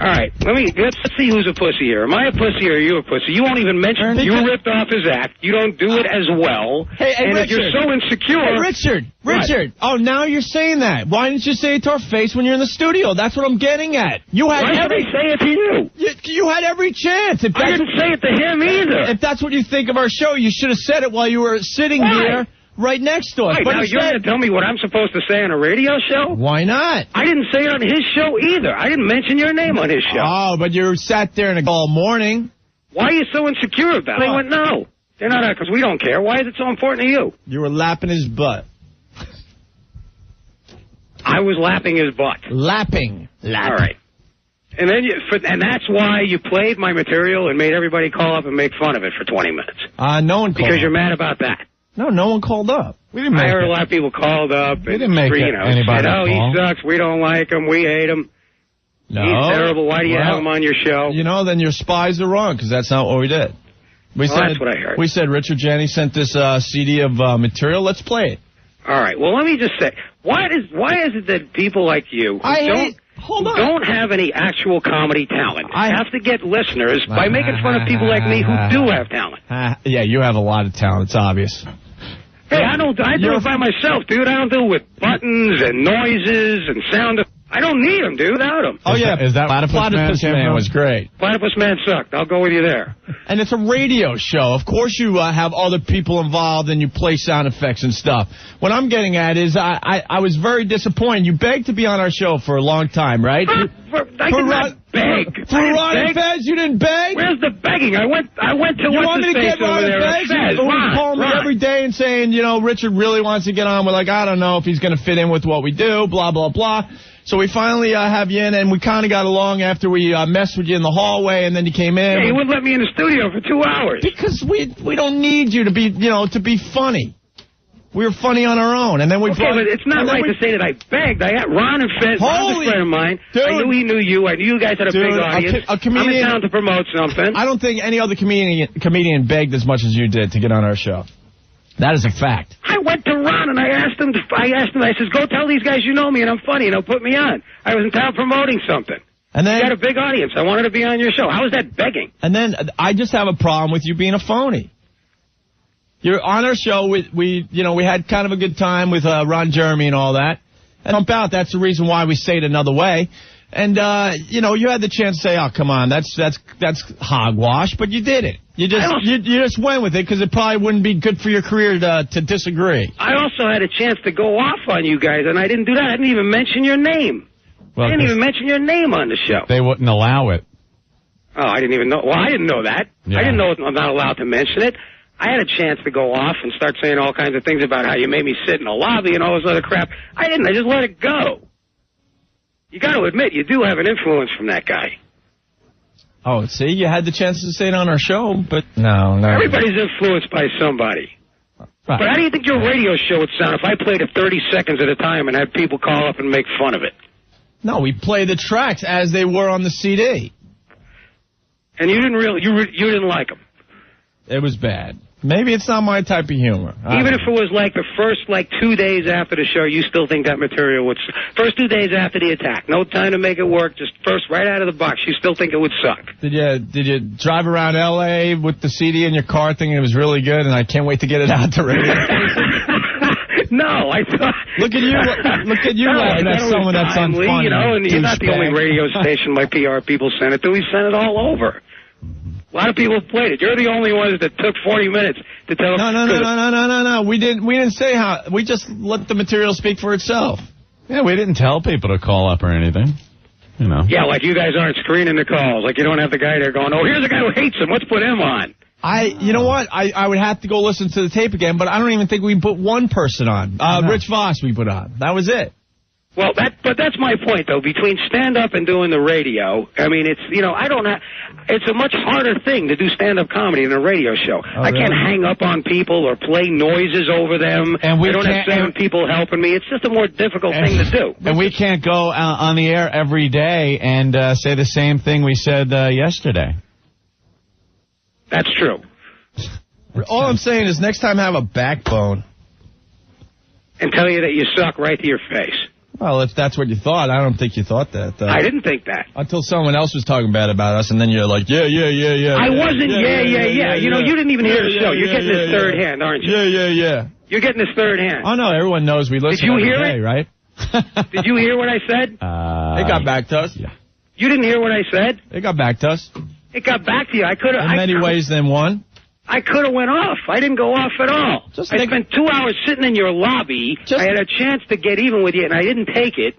Speaker 5: All right, let's see who's a pussy here. Am I a pussy or are you a pussy? You won't even mention you ripped off his act. You don't do it as well.
Speaker 4: Hey,
Speaker 5: and
Speaker 4: Richard,
Speaker 5: if you're so insecure...
Speaker 4: Hey, Richard.
Speaker 5: What?
Speaker 4: Oh, now you're saying that. Why didn't you say it to our face when you're in the studio? That's what I'm getting at.
Speaker 5: Why should I say it to you?
Speaker 4: You had every chance.
Speaker 5: I didn't say it to him either.
Speaker 4: If that's what you think of our show, you should have said it while you were sitting here. Right next to us.
Speaker 5: Right,
Speaker 4: but
Speaker 5: now you're going to tell me what I'm supposed to say on a radio show?
Speaker 4: Why not?
Speaker 5: I didn't say it on his show either. I didn't mention your name on his show.
Speaker 4: Oh, but you sat there all morning.
Speaker 5: Why are you so insecure about it? They went, no. They're not, because we don't care. Why is it so important to you?
Speaker 4: You were lapping his butt.
Speaker 5: I was lapping his butt.
Speaker 4: Lapping.
Speaker 5: All right. And then and that's why you played my material and made everybody call up and make fun of it for 20 minutes.
Speaker 4: No one called
Speaker 5: Because you're mad about that.
Speaker 4: No one called up.
Speaker 5: I heard a lot of people called up.
Speaker 1: We didn't make anybody
Speaker 5: said, he sucks. We don't like him. We hate him.
Speaker 1: No.
Speaker 5: He's terrible. Why do you have him on your show?
Speaker 4: Then your spies are wrong, because that's not what we did.
Speaker 9: That's what I heard.
Speaker 4: We said Richard Jeni sent this CD of material. Let's play it.
Speaker 9: All right. Well, let me just say, why is it that people like you don't have any actual comedy talent have to get listeners by making fun of people like me who do have talent?
Speaker 4: Yeah, you have a lot of talent. It's obvious.
Speaker 9: Hey, I do it by myself, dude. I don't do it with buttons and noises and sound. I don't need them, dude, without them.
Speaker 4: Oh, yeah.
Speaker 1: Is that
Speaker 4: Platypus Man was great.
Speaker 9: Platypus Man sucked. I'll go with you there.
Speaker 4: And it's a radio show. Of course you have other people involved and you play sound effects and stuff. What I'm getting at is I was very disappointed. You begged to be on our show for a long time, right?
Speaker 9: I did not beg.
Speaker 4: For Ron and Fez, you didn't beg?
Speaker 9: Where's the begging? I went to
Speaker 4: you want me to get Ron and Fez? Who was calling me every day and saying, Richard really wants to get on. We're like, I don't know if he's going to fit in with what we do, blah, blah, blah. So we finally have you in, and we kind of got along after we messed with you in the hallway, and then you came in.
Speaker 9: Yeah, you wouldn't let me in the studio for 2 hours.
Speaker 4: Because we don't need you to be, to be funny. We were funny on our own, and then we.
Speaker 9: Okay, but it's not right to say that I begged. I got Ron and Fez, Ron's a friend of mine.
Speaker 4: Dude,
Speaker 9: I knew he knew you. I knew you guys had a big audience.
Speaker 4: A comedian,
Speaker 9: I'm in town to promote something.
Speaker 4: I don't think any other comedian begged as much as you did to get on our show. That is a fact.
Speaker 9: I went to Ron and I asked him, I says, go tell these guys you know me and I'm funny and they'll put me on. I was in town promoting something.
Speaker 4: And then
Speaker 9: you got a big audience. I wanted to be on your show. How is that begging?
Speaker 4: And then I just have a problem with you being a phony. You're on our show. We had kind of a good time with Ron Jeremy and all that. And about that's the reason why we say it another way. And you had the chance to say, "Oh, come on, that's hogwash," but you did it. You just went with it because it probably wouldn't be good for your career to disagree.
Speaker 9: I also had a chance to go off on you guys, and I didn't do that. I didn't even mention your name.
Speaker 1: Well,
Speaker 9: I didn't even mention your name on the show.
Speaker 1: They wouldn't allow it.
Speaker 9: Oh, I didn't even know. Well, I didn't know that. Yeah. I didn't know I'm not allowed to mention it. I had a chance to go off and start saying all kinds of things about how you made me sit in a lobby and all this other crap. I didn't. I just let it go. You got to admit, you do have an influence from that guy.
Speaker 4: Oh, see, you had the chance to say it on our show, but no.
Speaker 9: Everybody's influenced by somebody. Right. But how do you think your radio show would sound if I played it 30 seconds at a time and had people call up and make fun of it?
Speaker 4: No, we play the tracks as they were on the CD.
Speaker 9: And you didn't really, you didn't like them.
Speaker 4: It was bad. Maybe it's not my type of humor.
Speaker 9: Even if it was like the first 2 days after the show, you still think that material would... First 2 days after the attack, no time to make it work, just first right out of the box, you still think it would suck.
Speaker 4: Did you drive around L.A. with the CD in your car thinking it was really good and I can't wait to get it out to radio?
Speaker 9: No, I thought...
Speaker 4: Look at you laughing at someone that's unfunny.
Speaker 9: And you're not the only radio station my PR people sent it to. We sent it all over. A lot of people played it. You're the only ones that took 40 minutes to tell them.
Speaker 4: No. We didn't say how. We just let the material speak for itself.
Speaker 1: Yeah, we didn't tell people to call up or anything.
Speaker 9: Yeah, like you guys aren't screening the calls. Like you don't have the guy there going, oh, here's a guy who hates him. Let's put him on.
Speaker 4: You know what? I would have to go listen to the tape again, but I don't even think we put one person on. Rich Voss we put on. That was it.
Speaker 9: Well, but that's my point, though. Between stand-up and doing the radio, I mean, it's, it's a much harder thing to do stand-up comedy than a radio show.
Speaker 4: Oh,
Speaker 9: I can't hang up on people or play noises over them.
Speaker 1: And
Speaker 9: I don't have 7 people helping me. It's just a more difficult thing to do.
Speaker 1: And we can't go on the air every day and say the same thing we said yesterday.
Speaker 9: That's true.
Speaker 4: All I'm saying is next time have a backbone.
Speaker 9: And tell you that you suck right to your face.
Speaker 4: Well, if that's what you thought, I don't think you thought that.
Speaker 9: I didn't think that.
Speaker 4: Until someone else was talking bad about us, and then you're like, yeah.
Speaker 9: I wasn't, yeah. You didn't even hear the show. You're getting this third hand, aren't you?
Speaker 4: Yeah.
Speaker 9: You're getting this third hand.
Speaker 4: Oh, no, everyone knows we listen every day, right?
Speaker 9: Did you hear what I said?
Speaker 4: It got back to us.
Speaker 1: Yeah.
Speaker 9: You didn't hear what I said?
Speaker 4: It got back to us.
Speaker 9: It got back to you. I could have.
Speaker 4: In many ways than one.
Speaker 9: I could have went off. I didn't go off at all. I spent 2 hours sitting in your lobby. I had a chance to get even with you, and I didn't take it.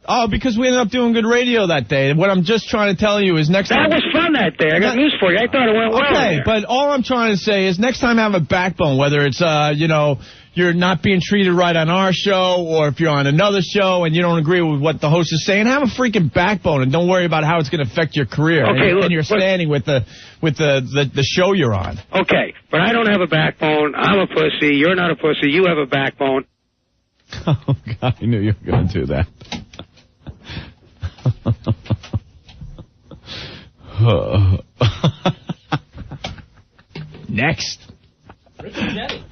Speaker 4: Oh, because we ended up doing good radio that day. What I'm just trying to tell you is next time...
Speaker 9: That was fun that day. I got news for you. I thought it went well.
Speaker 4: Okay, but all I'm trying to say is next time have a backbone, whether it's, you're not being treated right on our show, or if you're on another show and you don't agree with what the host is saying, have a freaking backbone and don't worry about how it's going to affect your career.
Speaker 9: Okay,
Speaker 4: and you're standing with the show you're on.
Speaker 9: Okay, but I don't have a backbone. I'm a pussy. You're not a pussy. You have a backbone.
Speaker 1: Oh, God, I knew you were going to do that.
Speaker 4: next. Richard Jeni.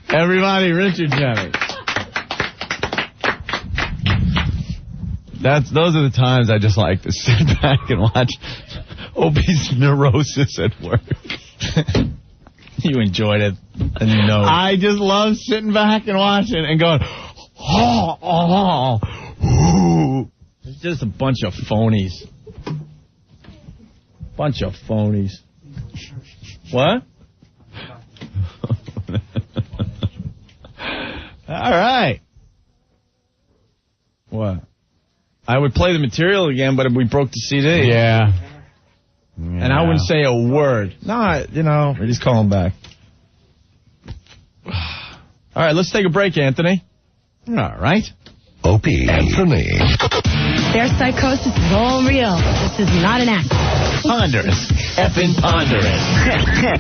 Speaker 4: Everybody, Richard Jeni. Those are the times I just like to sit back and watch Opie's neurosis at work. You enjoyed it, and you know. I just love sitting back and watching and going, It's just a bunch of phonies. Bunch of phonies. What? All right. What? I would play the material again, but we broke the CD.
Speaker 1: Yeah.
Speaker 4: And I wouldn't say a word. No, we're just calling back. All right, let's take a break, Anthony. All right.
Speaker 10: Opie, Anthony.
Speaker 11: Their psychosis is all real. This is not an act.
Speaker 7: Ponderous. Effing ponderous.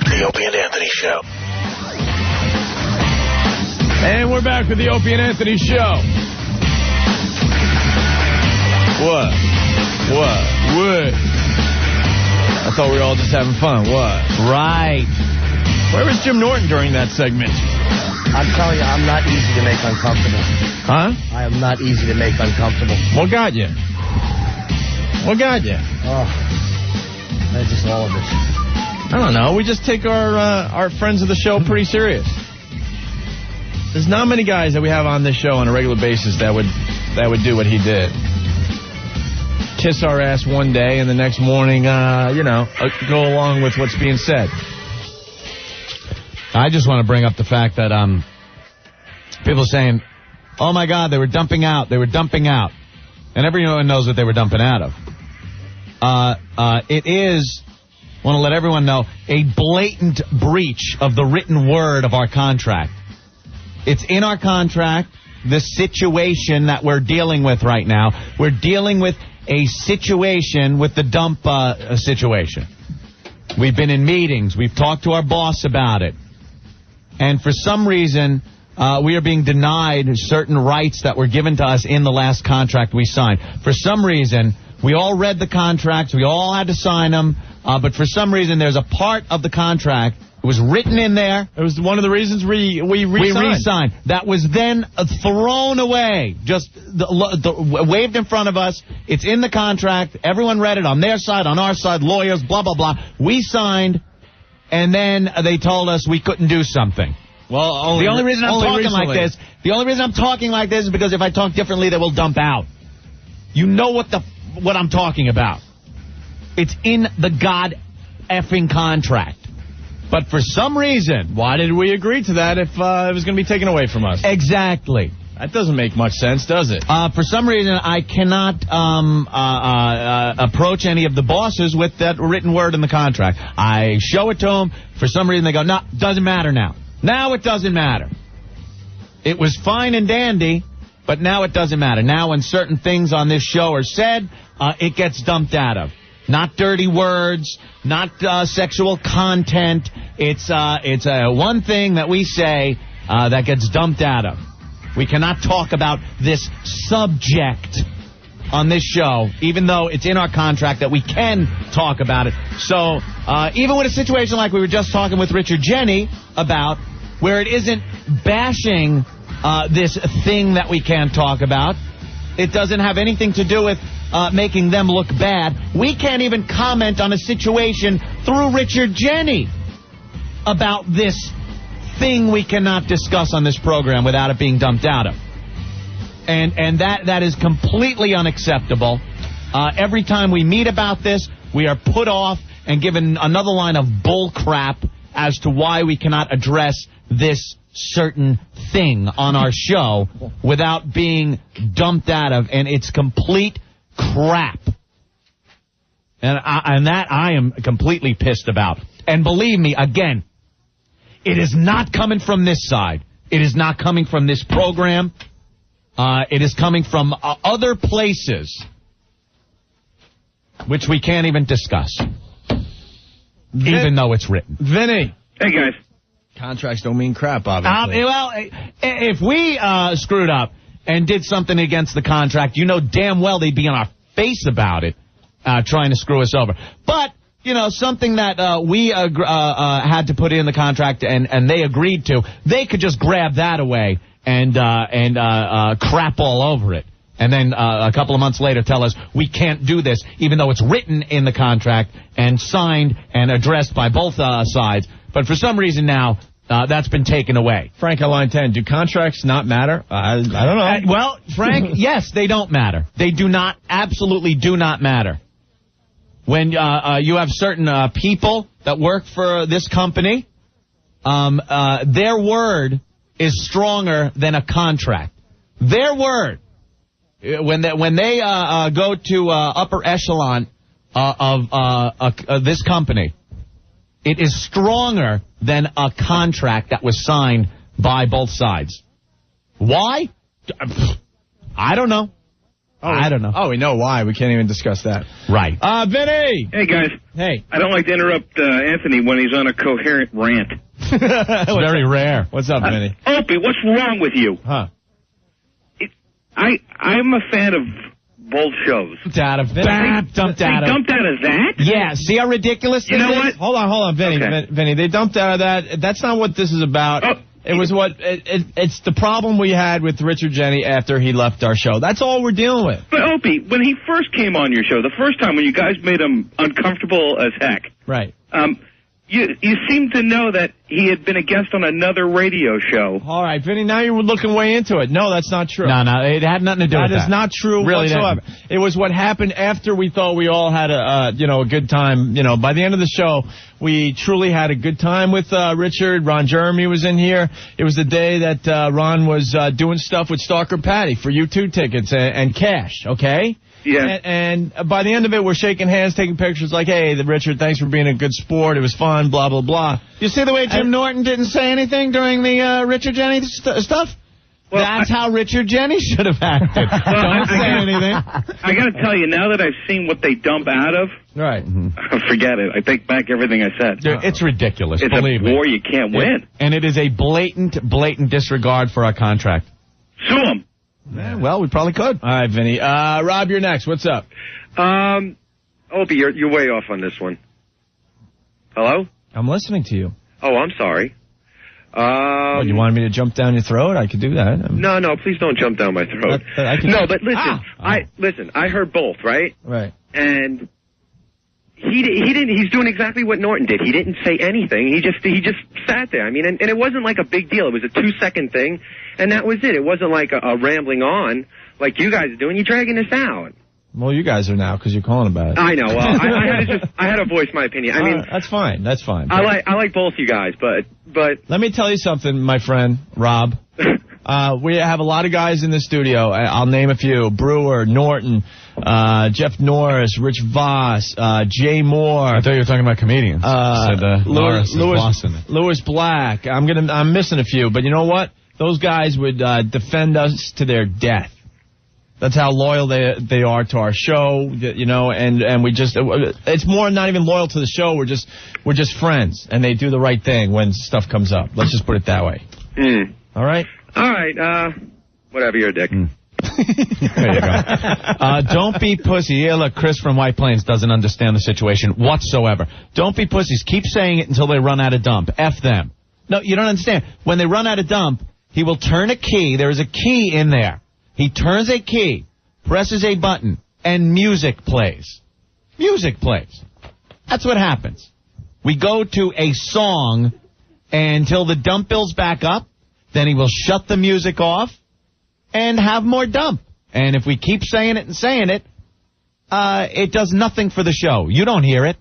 Speaker 7: The Opie and Anthony Show.
Speaker 4: And we're back with the Opie and Anthony Show. What? I thought we were all just having fun. What?
Speaker 1: Right.
Speaker 4: Where was Jim Norton during that segment?
Speaker 2: I'm telling you, I'm not easy to make uncomfortable.
Speaker 4: Huh?
Speaker 2: I am not easy to make uncomfortable.
Speaker 4: What got you? What got you?
Speaker 2: Oh, that's just all of it.
Speaker 4: I don't know. We just take our friends of the show pretty serious. There's not many guys that we have on this show on a regular basis that would do what he did. Kiss our ass one day and the next morning, go along with what's being said.
Speaker 1: I just want to bring up the fact that people saying, oh, my God, they were dumping out. And everyone knows what they were dumping out of. It is, want to let everyone know, a blatant breach of the written word of our contract. It's in our contract, the situation that we're dealing with right now. We're dealing with a situation with the dump situation. We've been in meetings. We've talked to our boss about it. And for some reason, we are being denied certain rights that were given to us in the last contract we signed. For some reason, we all read the contracts. We all had to sign them. But for some reason, there's a part of the contract. It was written in there.
Speaker 4: It was one of the reasons we re-signed.
Speaker 1: We re-signed. That was then thrown away. Just waved in front of us. It's in the contract. Everyone read it on their side, on our side, lawyers, blah, blah, blah. We signed, and then they told us we couldn't do something.
Speaker 4: Well,
Speaker 1: the only reason I'm talking like this is because if I talk differently, they will dump out. You know what I'm talking about. It's in the god effing contract. But for some reason...
Speaker 4: Why did we agree to that if it was going to be taken away from us?
Speaker 1: Exactly.
Speaker 4: That doesn't make much sense, does it?
Speaker 1: For some reason, I cannot approach any of the bosses with that written word in the contract. I show it to them. For some reason, they go, no, doesn't matter now. Now it doesn't matter. It was fine and dandy, but now it doesn't matter. Now when certain things on this show are said, it gets dumped out of. Not dirty words, not sexual content. It's one thing that we say that gets dumped out of. We cannot talk about this subject on this show, even though it's in our contract that we can talk about it. So even with a situation like we were just talking with Richard Jeni about, where it isn't bashing this thing that we can't talk about, it doesn't have anything to do with making them look bad. We can't even comment on a situation through Richard Jeni about this thing we cannot discuss on this program without it being dumped out of. And that is completely unacceptable. Every time we meet about this, we are put off and given another line of bull crap as to why we cannot address this certain thing on our show without being dumped out of, and it's complete crap. And that I am completely pissed about. And believe me, again, it is not coming from this side. It is not coming from this program. It is coming from other places, which we can't even discuss, even though it's written.
Speaker 4: Vinny.
Speaker 5: Hey, guys.
Speaker 4: Contracts don't mean crap, obviously.
Speaker 1: Well, if we screwed up and did something against the contract, you know damn well they'd be on our face about it, trying to screw us over. But something that we had to put in the contract and they agreed to, they could just grab that away and crap all over it. And then a couple of months later tell us we can't do this, even though it's written in the contract and signed and addressed by both sides. But for some reason now, that's been taken away.
Speaker 4: Frank on line 10, do contracts not matter? I don't know.
Speaker 1: Well, Frank, yes, they don't matter. They absolutely do not matter. When you have certain people that work for this company, their word is stronger than a contract. Their word. When they go to upper echelon of this company, it is stronger than a contract that was signed by both sides. Why? I don't know. I don't know.
Speaker 4: Oh, we know why. We can't even discuss that.
Speaker 1: Right.
Speaker 4: Vinny!
Speaker 12: Hey, guys.
Speaker 4: Hey.
Speaker 12: I don't like to interrupt Anthony when he's on a coherent rant.
Speaker 1: It's very rare.
Speaker 4: What's up, Vinny?
Speaker 12: Opie, what's wrong with you?
Speaker 4: Huh?
Speaker 12: I'm a fan of both shows.
Speaker 1: Dumped out of that.
Speaker 12: Dumped out of that?
Speaker 1: Yeah, see how ridiculous this is?
Speaker 12: You know what?
Speaker 4: Hold on, Vinny.
Speaker 12: Okay.
Speaker 4: Vinny, they dumped out of that. That's not what this is about.
Speaker 12: Oh.
Speaker 4: It was it's the problem we had with Richard Jeni after he left our show. That's all we're dealing with.
Speaker 12: But Opie, when he first came on your show, the first time when you guys made him uncomfortable as heck,
Speaker 4: right?
Speaker 12: You seem to know that he had been a guest on another radio show.
Speaker 4: All right, Vinny, now you're looking way into it. No, that's not true.
Speaker 1: No, it had nothing to do with that.
Speaker 4: That is not true
Speaker 1: really
Speaker 4: whatsoever. It was what happened after we thought we all had a good time. By the end of the show, we truly had a good time with Richard. Ron Jeremy was in here. It was the day that Ron was doing stuff with Stalker Patty for U2 tickets and cash, okay?
Speaker 12: Yeah.
Speaker 4: And by the end of it, we're shaking hands, taking pictures like, hey, Richard, thanks for being a good sport. It was fun, blah, blah, blah.
Speaker 1: You see the way Jim Norton didn't say anything during the Richard Jeni stuff? Well, that's how Richard Jeni should have acted. Don't say anything.
Speaker 12: I got to tell you, now that I've seen what they dump out of,
Speaker 4: right?
Speaker 12: Forget it. I take back everything I said.
Speaker 1: Dude, it's ridiculous.
Speaker 12: It's
Speaker 1: believe
Speaker 12: a war you can't win.
Speaker 1: And it is a blatant disregard for our contract.
Speaker 12: Sue him.
Speaker 1: Yeah, well, we probably could.
Speaker 4: All right, Vinny. Rob, you're next. What's up?
Speaker 13: Opie, you're way off on this one. Hello?
Speaker 4: I'm listening to you.
Speaker 13: Oh, I'm sorry.
Speaker 4: You wanted me to jump down your throat? I could do that.
Speaker 13: No, please don't jump down my throat. No, but listen. I heard both, right?
Speaker 4: Right.
Speaker 13: And he didn't. He's doing exactly what Norton did. He didn't say anything. He just sat there. I mean, and it wasn't like a big deal. It was a 2-second thing, and that was it. It wasn't like a rambling on like you guys are doing. You're dragging this out.
Speaker 4: Well, you guys are now because you're calling about it.
Speaker 13: I know. Well, I had to voice my opinion. I mean,
Speaker 4: that's fine. That's fine.
Speaker 13: I like both you guys, but
Speaker 4: let me tell you something, my friend Rob. We have a lot of guys in the studio. I'll name a few: Brewer, Norton, Jeff Norris, Rich Voss, Jay Moore.
Speaker 1: I thought you were talking about comedians.
Speaker 4: Louis Black. I'm missing a few, but you know what? Those guys would defend us to their death. That's how loyal they are to our show, and we just, it's more not even loyal to the show. We're just friends, and they do the right thing when stuff comes up. Let's just put it that way. All right?
Speaker 13: All right. Whatever, you're a dick.
Speaker 1: There you go. Don't be pussy. Yeah, look, Chris from White Plains doesn't understand the situation whatsoever. Don't be pussies. Keep saying it until they run out of dump. F them. No, you don't understand. When they run out of dump, he will turn a key. There is a key in there. He turns a key, presses a button, and music plays. Music plays. That's what happens. We go to a song until the dump bill's back up. Then he will shut the music off and have more dump. And if we keep saying it, it does nothing for the show. You don't hear it.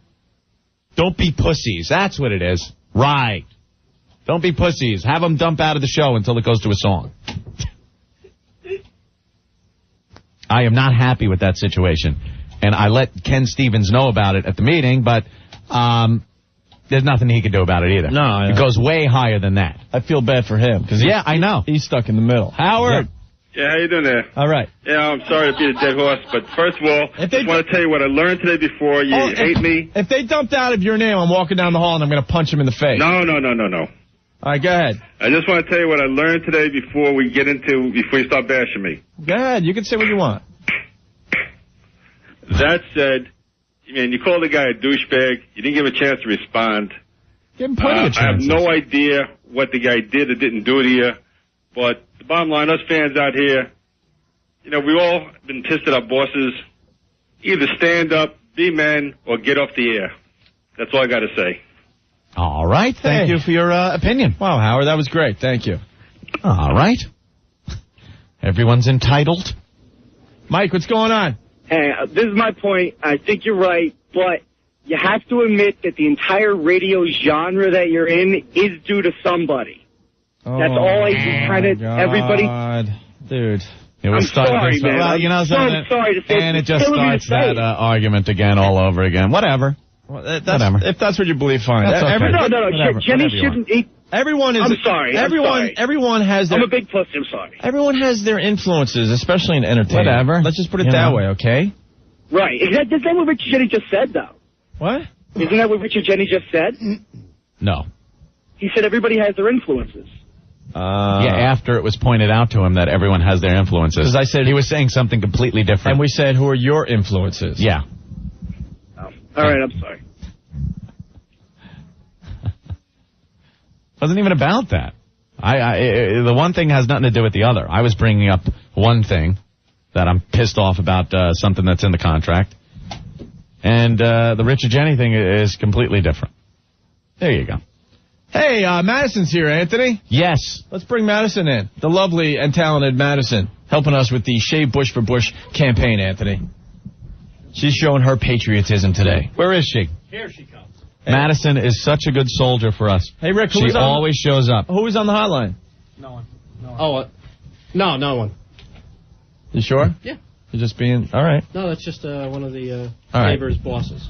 Speaker 1: Don't be pussies. That's what it is. Right. Don't be pussies. Have them dump out of the show until it goes to a song. I am not happy with that situation. And I let Ken Stevens know about it at the meeting, but there's nothing he can do about it either.
Speaker 4: No.
Speaker 1: It goes way higher than that.
Speaker 4: I feel bad for him.
Speaker 1: Yeah, I know.
Speaker 4: He's stuck in the middle. Howard.
Speaker 14: Yeah, how you doing there?
Speaker 4: All right.
Speaker 14: Yeah, I'm sorry to be a dead horse, but first of all, I just want to tell you what I learned today before you hate me.
Speaker 4: If they dumped out of your name, I'm walking down the hall and I'm going to punch him in the face.
Speaker 14: No.
Speaker 4: All right, go ahead.
Speaker 14: I just want to tell you what I learned today before you start bashing me.
Speaker 4: Go ahead. You can say what you want.
Speaker 14: That said, Man, you called the guy a douchebag. You didn't give him a chance to respond.
Speaker 4: Give him plenty of
Speaker 14: I have
Speaker 4: chances.
Speaker 14: no idea what the guy did or didn't do to you, but the bottom line, us fans out here, we all been pissed at our bosses. Either stand up, be men, or get off the air. That's all I got to say.
Speaker 1: All right. Thank you for your opinion.
Speaker 4: Wow, Howard, that was great. Thank you.
Speaker 1: All right. Everyone's entitled.
Speaker 4: Mike, what's going on?
Speaker 15: Hey, this is my point. I think you're right, but you have to admit that the entire radio genre that you're in is due to somebody. That's all I kind of, everybody.
Speaker 4: Dude.
Speaker 15: I'm sorry, man.
Speaker 1: Well,
Speaker 15: I'm so sorry to say.
Speaker 1: And it just starts that argument again all over again. Whatever. Whatever.
Speaker 4: If that's what you believe, fine.
Speaker 1: That's okay.
Speaker 15: No. Jenny shouldn't eat.
Speaker 4: Everyone is.
Speaker 15: I'm sorry.
Speaker 4: Everyone has their.
Speaker 15: I'm a big pussy. I'm sorry.
Speaker 4: Everyone has their influences, especially in entertainment.
Speaker 1: Whatever.
Speaker 4: Let's just put it that way, okay?
Speaker 15: Right. Isn't that what Richard Jenny just said, though?
Speaker 4: What?
Speaker 15: Isn't that what Richard Jenny just said?
Speaker 1: No.
Speaker 15: He said everybody has their influences.
Speaker 1: Yeah, after it was pointed out to him that everyone has their influences. Because I said he was saying something completely different.
Speaker 4: And we said, who are your influences?
Speaker 1: Yeah.
Speaker 15: Oh. All right, I'm sorry.
Speaker 1: Wasn't even about that. The one thing has nothing to do with the other. I was bringing up one thing that I'm pissed off about, something that's in the contract. And the Richard Jeni thing is completely different. There you go.
Speaker 4: Hey, Madison's here, Anthony.
Speaker 1: Yes.
Speaker 4: Let's bring Madison in. The lovely and talented Madison, helping us with the Shave Bush for Bush campaign, Anthony. She's showing her patriotism today.
Speaker 1: Where is she?
Speaker 16: Here she comes.
Speaker 1: Hey. Madison is such a good soldier for us.
Speaker 4: Hey, Rick,
Speaker 1: she always shows up.
Speaker 4: Who is on the hotline?
Speaker 16: No one. No one.
Speaker 4: You sure?
Speaker 16: Yeah.
Speaker 4: You're just being... All right.
Speaker 16: No, that's just one of the
Speaker 4: shaver's
Speaker 16: bosses.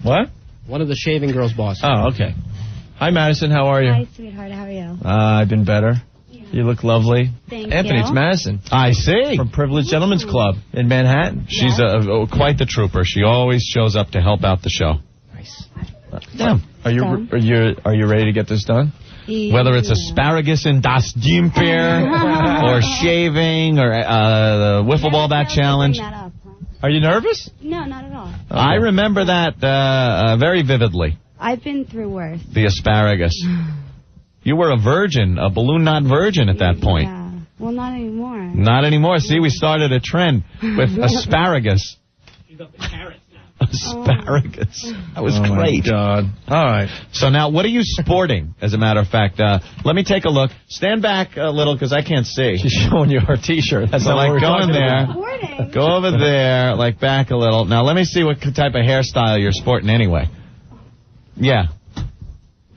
Speaker 4: What?
Speaker 16: One of the shaving girl's bosses.
Speaker 4: Oh, okay. Hi, Madison. How are you?
Speaker 11: Hi, sweetheart. How are you?
Speaker 4: I've been better. Yeah. You look lovely.
Speaker 11: Thank
Speaker 4: Anthony,
Speaker 11: you.
Speaker 4: it's Madison.
Speaker 1: I see.
Speaker 4: From Privileged Gentlemen's Club in Manhattan.
Speaker 1: She's quite the trooper. She always shows up to help out the show.
Speaker 11: Nice.
Speaker 1: Yeah.
Speaker 4: Are you ready to get this done?
Speaker 1: Whether it's asparagus in Das Gimper or shaving or the wiffle ball bat challenge.
Speaker 4: Are you nervous?
Speaker 11: No, not at all.
Speaker 1: Okay. I remember that very vividly.
Speaker 11: I've been through worse.
Speaker 1: The asparagus. You were a virgin, a balloon knot virgin at that point.
Speaker 11: Yeah. Well, not anymore.
Speaker 1: Not anymore. See, we started a trend with asparagus.
Speaker 16: She's up to carrots
Speaker 1: now. Asparagus. That was great.
Speaker 4: My God. All right.
Speaker 1: So now, what are you sporting, as a matter of fact? Let me take a look. Stand back a little, because I can't see.
Speaker 4: She's showing you her T-shirt. That's
Speaker 1: so
Speaker 4: not
Speaker 1: like, go in there. Go over there, like back a little. Now, let me see what type of hairstyle you're sporting anyway. Yeah.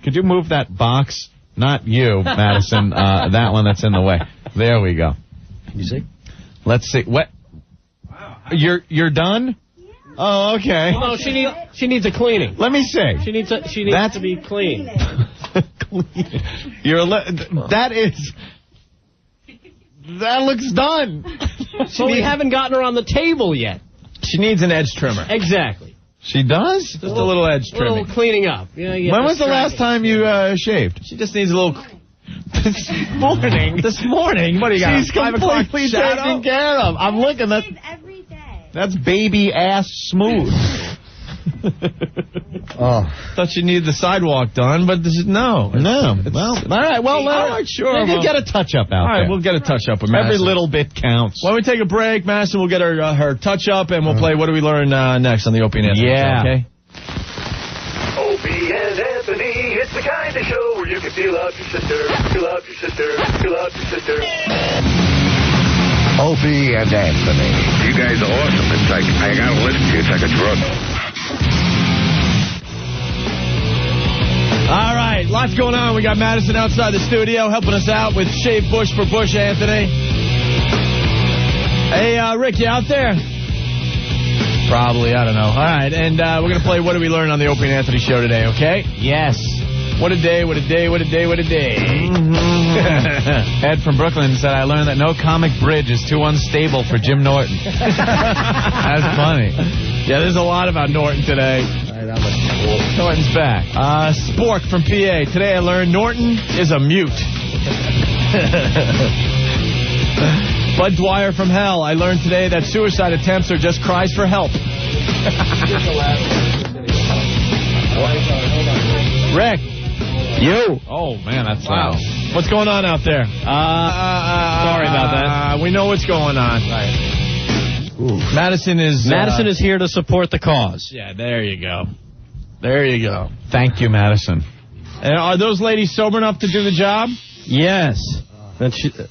Speaker 1: Could you move that box? Not you, Madison. That one that's in the way. There we go.
Speaker 4: You see?
Speaker 1: Let's see. What?
Speaker 16: Wow.
Speaker 1: You're done? Yeah. Oh, okay.
Speaker 16: No, she needs a cleaning.
Speaker 1: Let me see.
Speaker 16: She needs to be clean.
Speaker 1: That looks done.
Speaker 16: So we haven't gotten her on the table yet.
Speaker 4: She needs an edge trimmer.
Speaker 16: Exactly.
Speaker 1: She does?
Speaker 4: Just a little edge trimming.
Speaker 16: A little cleaning up.
Speaker 1: When was the last time you shaved?
Speaker 4: She just needs a little...
Speaker 1: This morning?
Speaker 4: This morning? What do you got?
Speaker 1: She's completely taken care of. I'm looking at...
Speaker 11: every day.
Speaker 1: That's baby ass smooth.
Speaker 4: Thought you needed the sidewalk done, but no.
Speaker 1: Well, all right. Well,
Speaker 4: sure.
Speaker 1: We'll get a touch-up out there.
Speaker 4: All right, we'll get a touch-up with Madison.
Speaker 1: Every little bit counts.
Speaker 4: When we take a break, Madison will get her touch-up, and we'll play What Do We Learn next on the Opie and Anthony show, okay?
Speaker 17: Opie and Anthony, it's the kind of show where you can feel up your sister, feel up your sister, feel up your sister.
Speaker 10: Opie and Anthony.
Speaker 14: You guys are awesome. It's like, I gotta listen to you. It's like a drug.
Speaker 4: All right, lots going on. We got Madison outside the studio helping us out with Shave Bush for Bush, Anthony. Hey, Rick, you out there? Probably, I don't know. All right, and we're going to play What Do We Learn on the Opie and Anthony show today, okay?
Speaker 1: Yes.
Speaker 4: What a day, what a day, what a day, what a day.
Speaker 1: Ed from Brooklyn said, I learned that no comic bridge is too unstable for Jim Norton. That's funny.
Speaker 4: Yeah, there's a lot about Norton today. Norton's back. Spork from PA. Today I learned Norton is a mute. Bud Dwyer from Hell. I learned today that suicide attempts are just cries for help. Rick.
Speaker 1: You. Oh, man, that's loud.
Speaker 4: What's going on out there?
Speaker 16: Sorry about that.
Speaker 4: We know what's going on.
Speaker 16: Right.
Speaker 4: Madison is
Speaker 16: here to support the cause.
Speaker 4: Yeah, there you go. There you go.
Speaker 1: Thank you, Madison.
Speaker 4: And are those ladies sober enough to do the job?
Speaker 16: Yes.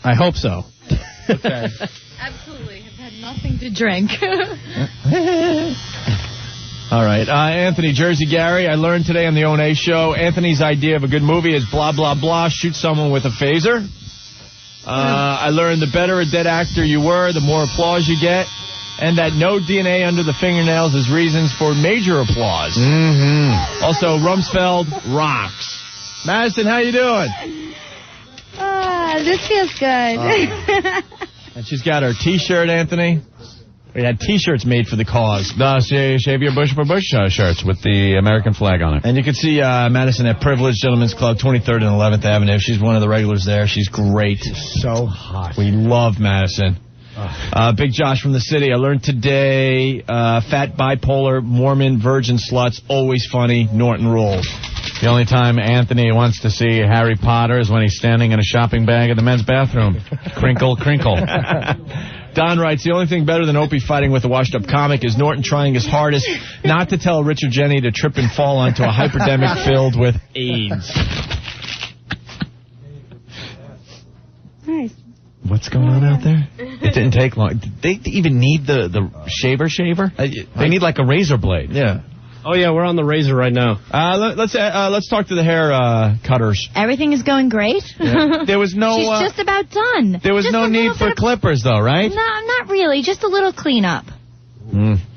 Speaker 16: I hope so.
Speaker 4: Okay.
Speaker 11: Absolutely. I've had nothing to drink.
Speaker 4: All right. Anthony, Jersey Gary, I learned today on the O&A show, Anthony's idea of a good movie is blah, blah, blah, shoot someone with a phaser. I learned the better a dead actor you were, the more applause you get. And that no DNA under the fingernails is reasons for major applause.
Speaker 1: Mm-hmm.
Speaker 4: Also, Rumsfeld rocks. Madison, how you doing?
Speaker 11: This feels good.
Speaker 4: And she's got her T-shirt, Anthony. We had T-shirts made for the cause.
Speaker 1: Shave your bush for bush shirts with the American flag on it.
Speaker 4: And you can see Madison at Privileged Gentlemen's Club, 23rd and 11th Avenue. She's one of the regulars there. She's great.
Speaker 2: So hot.
Speaker 4: We love Madison. Big Josh from the city. I learned today, fat bipolar, Mormon, virgin sluts, always funny, Norton rules.
Speaker 1: The only time Anthony wants to see Harry Potter is when he's standing in a shopping bag in the men's bathroom. Crinkle, crinkle.
Speaker 4: Don writes, the only thing better than Opie fighting with a washed-up comic is Norton trying his hardest not to tell Richard Jeni to trip and fall onto a hypodermic filled with AIDS.
Speaker 11: Nice.
Speaker 1: What's going on out there? It didn't take long. Did they even need the shaver? They need like a razor blade.
Speaker 4: Yeah.
Speaker 16: Oh, yeah, we're on the razor right now.
Speaker 4: Let's talk to the hair cutters.
Speaker 11: Everything is going great.
Speaker 1: Yeah. There was no...
Speaker 11: She's just about done.
Speaker 1: There was
Speaker 11: just
Speaker 1: no need for clippers, though, right?
Speaker 11: No, not really. Just a little cleanup.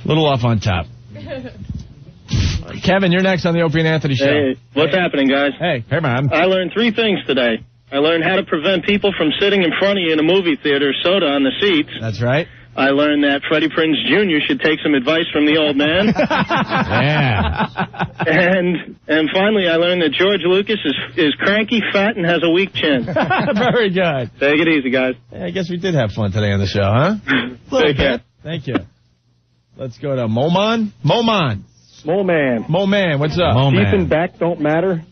Speaker 4: Little off on top. Kevin, you're next on the Opie and Anthony show.
Speaker 18: Hey, what's happening, guys?
Speaker 4: Hey, man.
Speaker 18: I learned 3 things today. I learned how to prevent people from sitting in front of you in a movie theater, soda on the seats.
Speaker 4: That's right.
Speaker 18: I learned that Freddie Prinze Jr. should take some advice from the old man.
Speaker 1: Yeah.
Speaker 18: And finally, I learned that George Lucas is cranky, fat, and has a weak chin.
Speaker 4: Very good.
Speaker 18: Take it easy, guys.
Speaker 4: Yeah, I guess we did have fun today on the show, huh?
Speaker 18: Take care.
Speaker 4: Thank you. Let's go to Momon. Momon, what's up?
Speaker 19: Deep and back don't matter.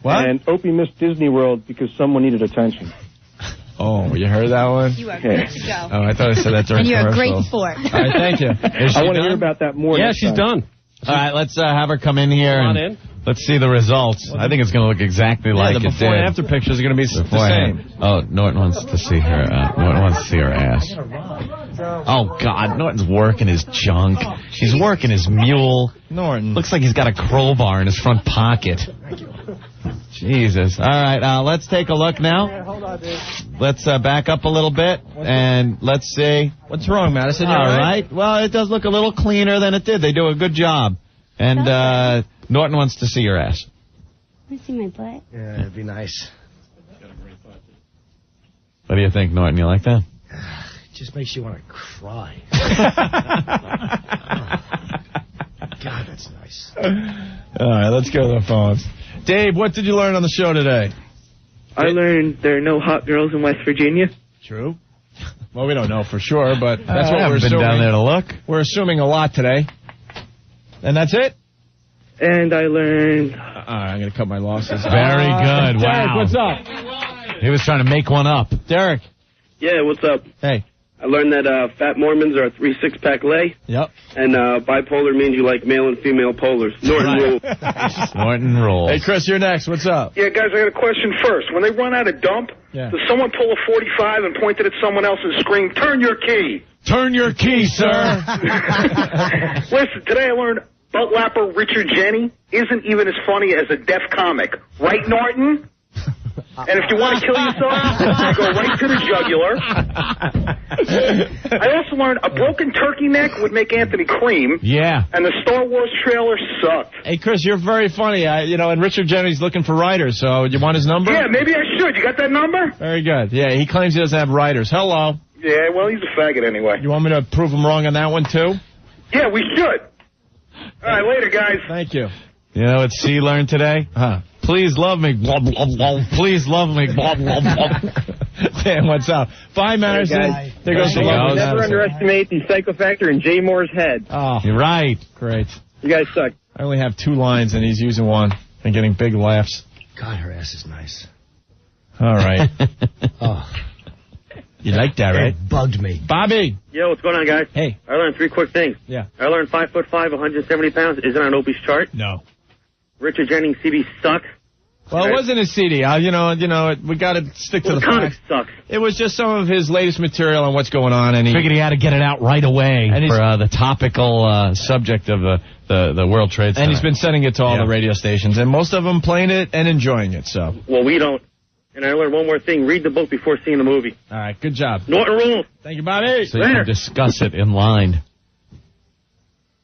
Speaker 4: What?
Speaker 19: And Opie missed Disney World because someone needed attention.
Speaker 4: Oh, you heard that one?
Speaker 11: You are good to go.
Speaker 4: Oh, I thought I said that during
Speaker 11: And you're a
Speaker 4: commercial.
Speaker 11: great sport.
Speaker 4: All right, thank you.
Speaker 19: I want to hear about that more.
Speaker 16: Yeah, she's done.
Speaker 1: All right, let's have her come in here
Speaker 16: Come on
Speaker 1: and
Speaker 16: in.
Speaker 1: let's see the results. I think it's going to look exactly like
Speaker 4: the
Speaker 1: it
Speaker 4: before
Speaker 1: did.
Speaker 4: and after pictures are going to be the same.
Speaker 1: Oh, Norton wants to see her. Norton wants to see her ass. Oh God, Norton's working his junk. He's working his mule.
Speaker 4: Norton
Speaker 1: looks like he's got a crowbar in his front pocket. Jesus. All right, let's take a look now. Let's back up a little bit and let's see.
Speaker 4: What's wrong, Madison? You
Speaker 1: All right. Well, it does look a little cleaner than it did. They do a good job. And Norton wants to see your ass.
Speaker 11: Want to see my butt?
Speaker 2: Yeah, it'd be nice.
Speaker 1: What do you think, Norton? You like that?
Speaker 2: It just makes you want to cry. God, that's nice.
Speaker 4: All right, let's go to the phones. Dave, what did you learn on the show today?
Speaker 20: I learned there are no hot girls in West Virginia.
Speaker 4: True. Well, we don't know for sure, but that's what
Speaker 1: I
Speaker 4: we're
Speaker 1: haven't been
Speaker 4: assuming.
Speaker 1: down there to look.
Speaker 4: We're assuming a lot today. And that's it?
Speaker 20: And I learned...
Speaker 4: I'm going to cut my losses.
Speaker 1: Very good.
Speaker 4: Derek,
Speaker 1: Wow.
Speaker 4: what's up?
Speaker 1: He was trying to make one up.
Speaker 4: Derek.
Speaker 21: Yeah, what's up?
Speaker 4: Hey.
Speaker 21: I learned that fat Mormons are a 3 6-pack lay.
Speaker 4: Yep.
Speaker 21: And bipolar means you like male and female polars. Norton rule.
Speaker 1: Norton rules.
Speaker 4: Hey, Chris, you're next. What's up?
Speaker 22: Yeah, guys, I got a question first. When they run out of dump, does someone pull a 45 and point it at someone else and scream, "Turn your key"?
Speaker 1: Turn your key, sir.
Speaker 22: Listen, today I learned butt lapper Richard Jeni isn't even as funny as a deaf comic. Right, Norton? And if you want to kill yourself, you go right to the jugular. I also learned a broken turkey neck would make Anthony cream.
Speaker 1: Yeah.
Speaker 22: And the Star Wars trailer sucked.
Speaker 4: Hey, Chris, you're very funny. And Richard Jeni's looking for writers, so you want his number?
Speaker 22: Yeah, maybe I should. You got that number?
Speaker 4: Very good. Yeah, he claims he doesn't have writers. Hello.
Speaker 22: Yeah, well, he's a faggot anyway.
Speaker 4: You want me to prove him wrong on that one, too?
Speaker 22: Yeah, we should. All right, later, guys.
Speaker 4: Thank you.
Speaker 1: You know what C learned today?
Speaker 4: Huh.
Speaker 1: Please love me. Blah, blah, blah. Please love me. Blah, blah, blah.
Speaker 4: Dan, what's up? Bye, Madison.
Speaker 15: guys.
Speaker 4: There goes the love.
Speaker 15: Never underestimate the psycho factor in Jay Moore's head.
Speaker 4: Oh,
Speaker 1: you're right.
Speaker 4: Great.
Speaker 15: You guys suck.
Speaker 4: I only have 2 lines, and he's using one and getting big laughs.
Speaker 2: God, her ass is nice.
Speaker 4: All right.
Speaker 2: Oh.
Speaker 4: You like that, right?
Speaker 2: It bugged me.
Speaker 4: Bobby.
Speaker 13: Yo, what's going on, guys?
Speaker 4: Hey.
Speaker 13: I learned 3 quick things.
Speaker 4: Yeah.
Speaker 13: I learned 5'5", 170 pounds isn't on Opie's chart.
Speaker 4: No.
Speaker 13: Richard Jennings' CB sucks.
Speaker 4: Well, it wasn't a CD. We got to stick to the
Speaker 13: comic
Speaker 4: facts.
Speaker 13: sucks.
Speaker 4: It was just some of his latest material on what's going on, and he
Speaker 1: figured he had to get it out right away for the topical subject of the World Trade Center.
Speaker 4: And he's been sending it to all the radio stations, and most of them playing it and enjoying it. So.
Speaker 13: Well, we don't. And I learned one more thing. Read the book before seeing the movie.
Speaker 4: All right, good job.
Speaker 13: Norton rules.
Speaker 4: Thank you, Bobby.
Speaker 1: So you can discuss it in line.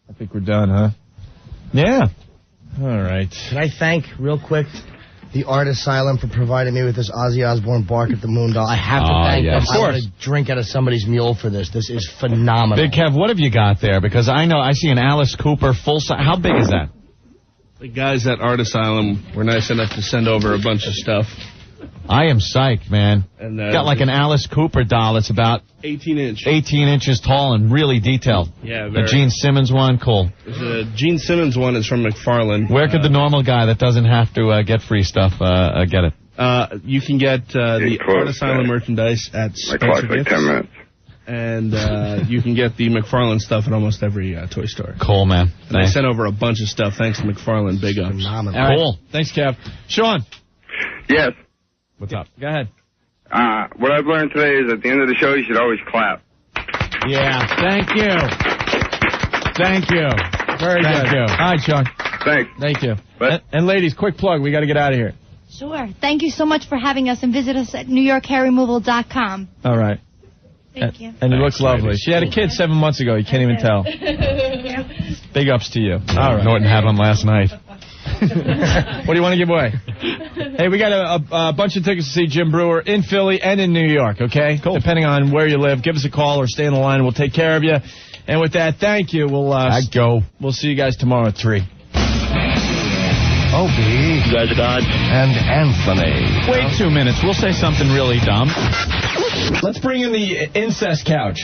Speaker 4: I think we're done, huh? Yeah. All right.
Speaker 2: Can I thank, real quick, the Art Asylum for providing me with this Ozzy Osbourne Bark at the Moon doll? I have to thank them.
Speaker 1: Of course.
Speaker 2: I want to drink out of somebody's mule for this. This is phenomenal.
Speaker 1: Big Kev, what have you got there? Because I see an Alice Cooper full size. How big is that?
Speaker 3: The guys at Art Asylum were nice enough to send over a bunch of stuff.
Speaker 1: I am psyched, man.
Speaker 3: And
Speaker 1: got like an Alice Cooper doll. It's about
Speaker 3: 18
Speaker 1: inches tall and really detailed.
Speaker 3: Yeah,
Speaker 1: The
Speaker 3: very.
Speaker 1: Gene Simmons one, cool.
Speaker 3: The Gene Simmons one is from McFarlane.
Speaker 1: Where could the normal guy that doesn't have to get free stuff get it?
Speaker 3: You can get the Art Asylum merchandise at Spencer Gifts.
Speaker 6: 10 minutes.
Speaker 3: And you can get the McFarlane stuff at almost every toy store.
Speaker 1: Cool, man.
Speaker 3: And I sent over a bunch of stuff. Thanks to McFarlane. Big ups.
Speaker 4: Right. Cool. Thanks, Kev. Sean.
Speaker 6: Yes.
Speaker 4: What's up? Go ahead.
Speaker 6: What I've learned today is at the end of the show, you should always clap.
Speaker 4: Yeah. Thank you. Thank you. Very
Speaker 6: Thank
Speaker 4: good.
Speaker 6: you.
Speaker 4: All right, Sean.
Speaker 6: Thanks.
Speaker 4: Thank you. And ladies, quick plug. We got to get out of here.
Speaker 11: Sure. Thank you so much for having us, and visit us at NewYorkHairRemoval.com.
Speaker 4: All right.
Speaker 11: Thank you.
Speaker 4: And he looks lovely. She had a kid 7 months ago. You can't even tell. Big ups to you. All right.
Speaker 1: Norton had one last night.
Speaker 4: What do you want to give away? Hey, we got a bunch of tickets to see Jim Brewer in Philly and in New York, okay? Cool. Depending on where you live, give us a call or stay on the line. We'll take care of you. And with that, thank you. We'll see you guys tomorrow at 3.
Speaker 10: Opie.
Speaker 7: You guys are God.
Speaker 10: And Anthony.
Speaker 1: Wait 2 minutes. We'll say something really dumb.
Speaker 4: Let's bring in the incest couch.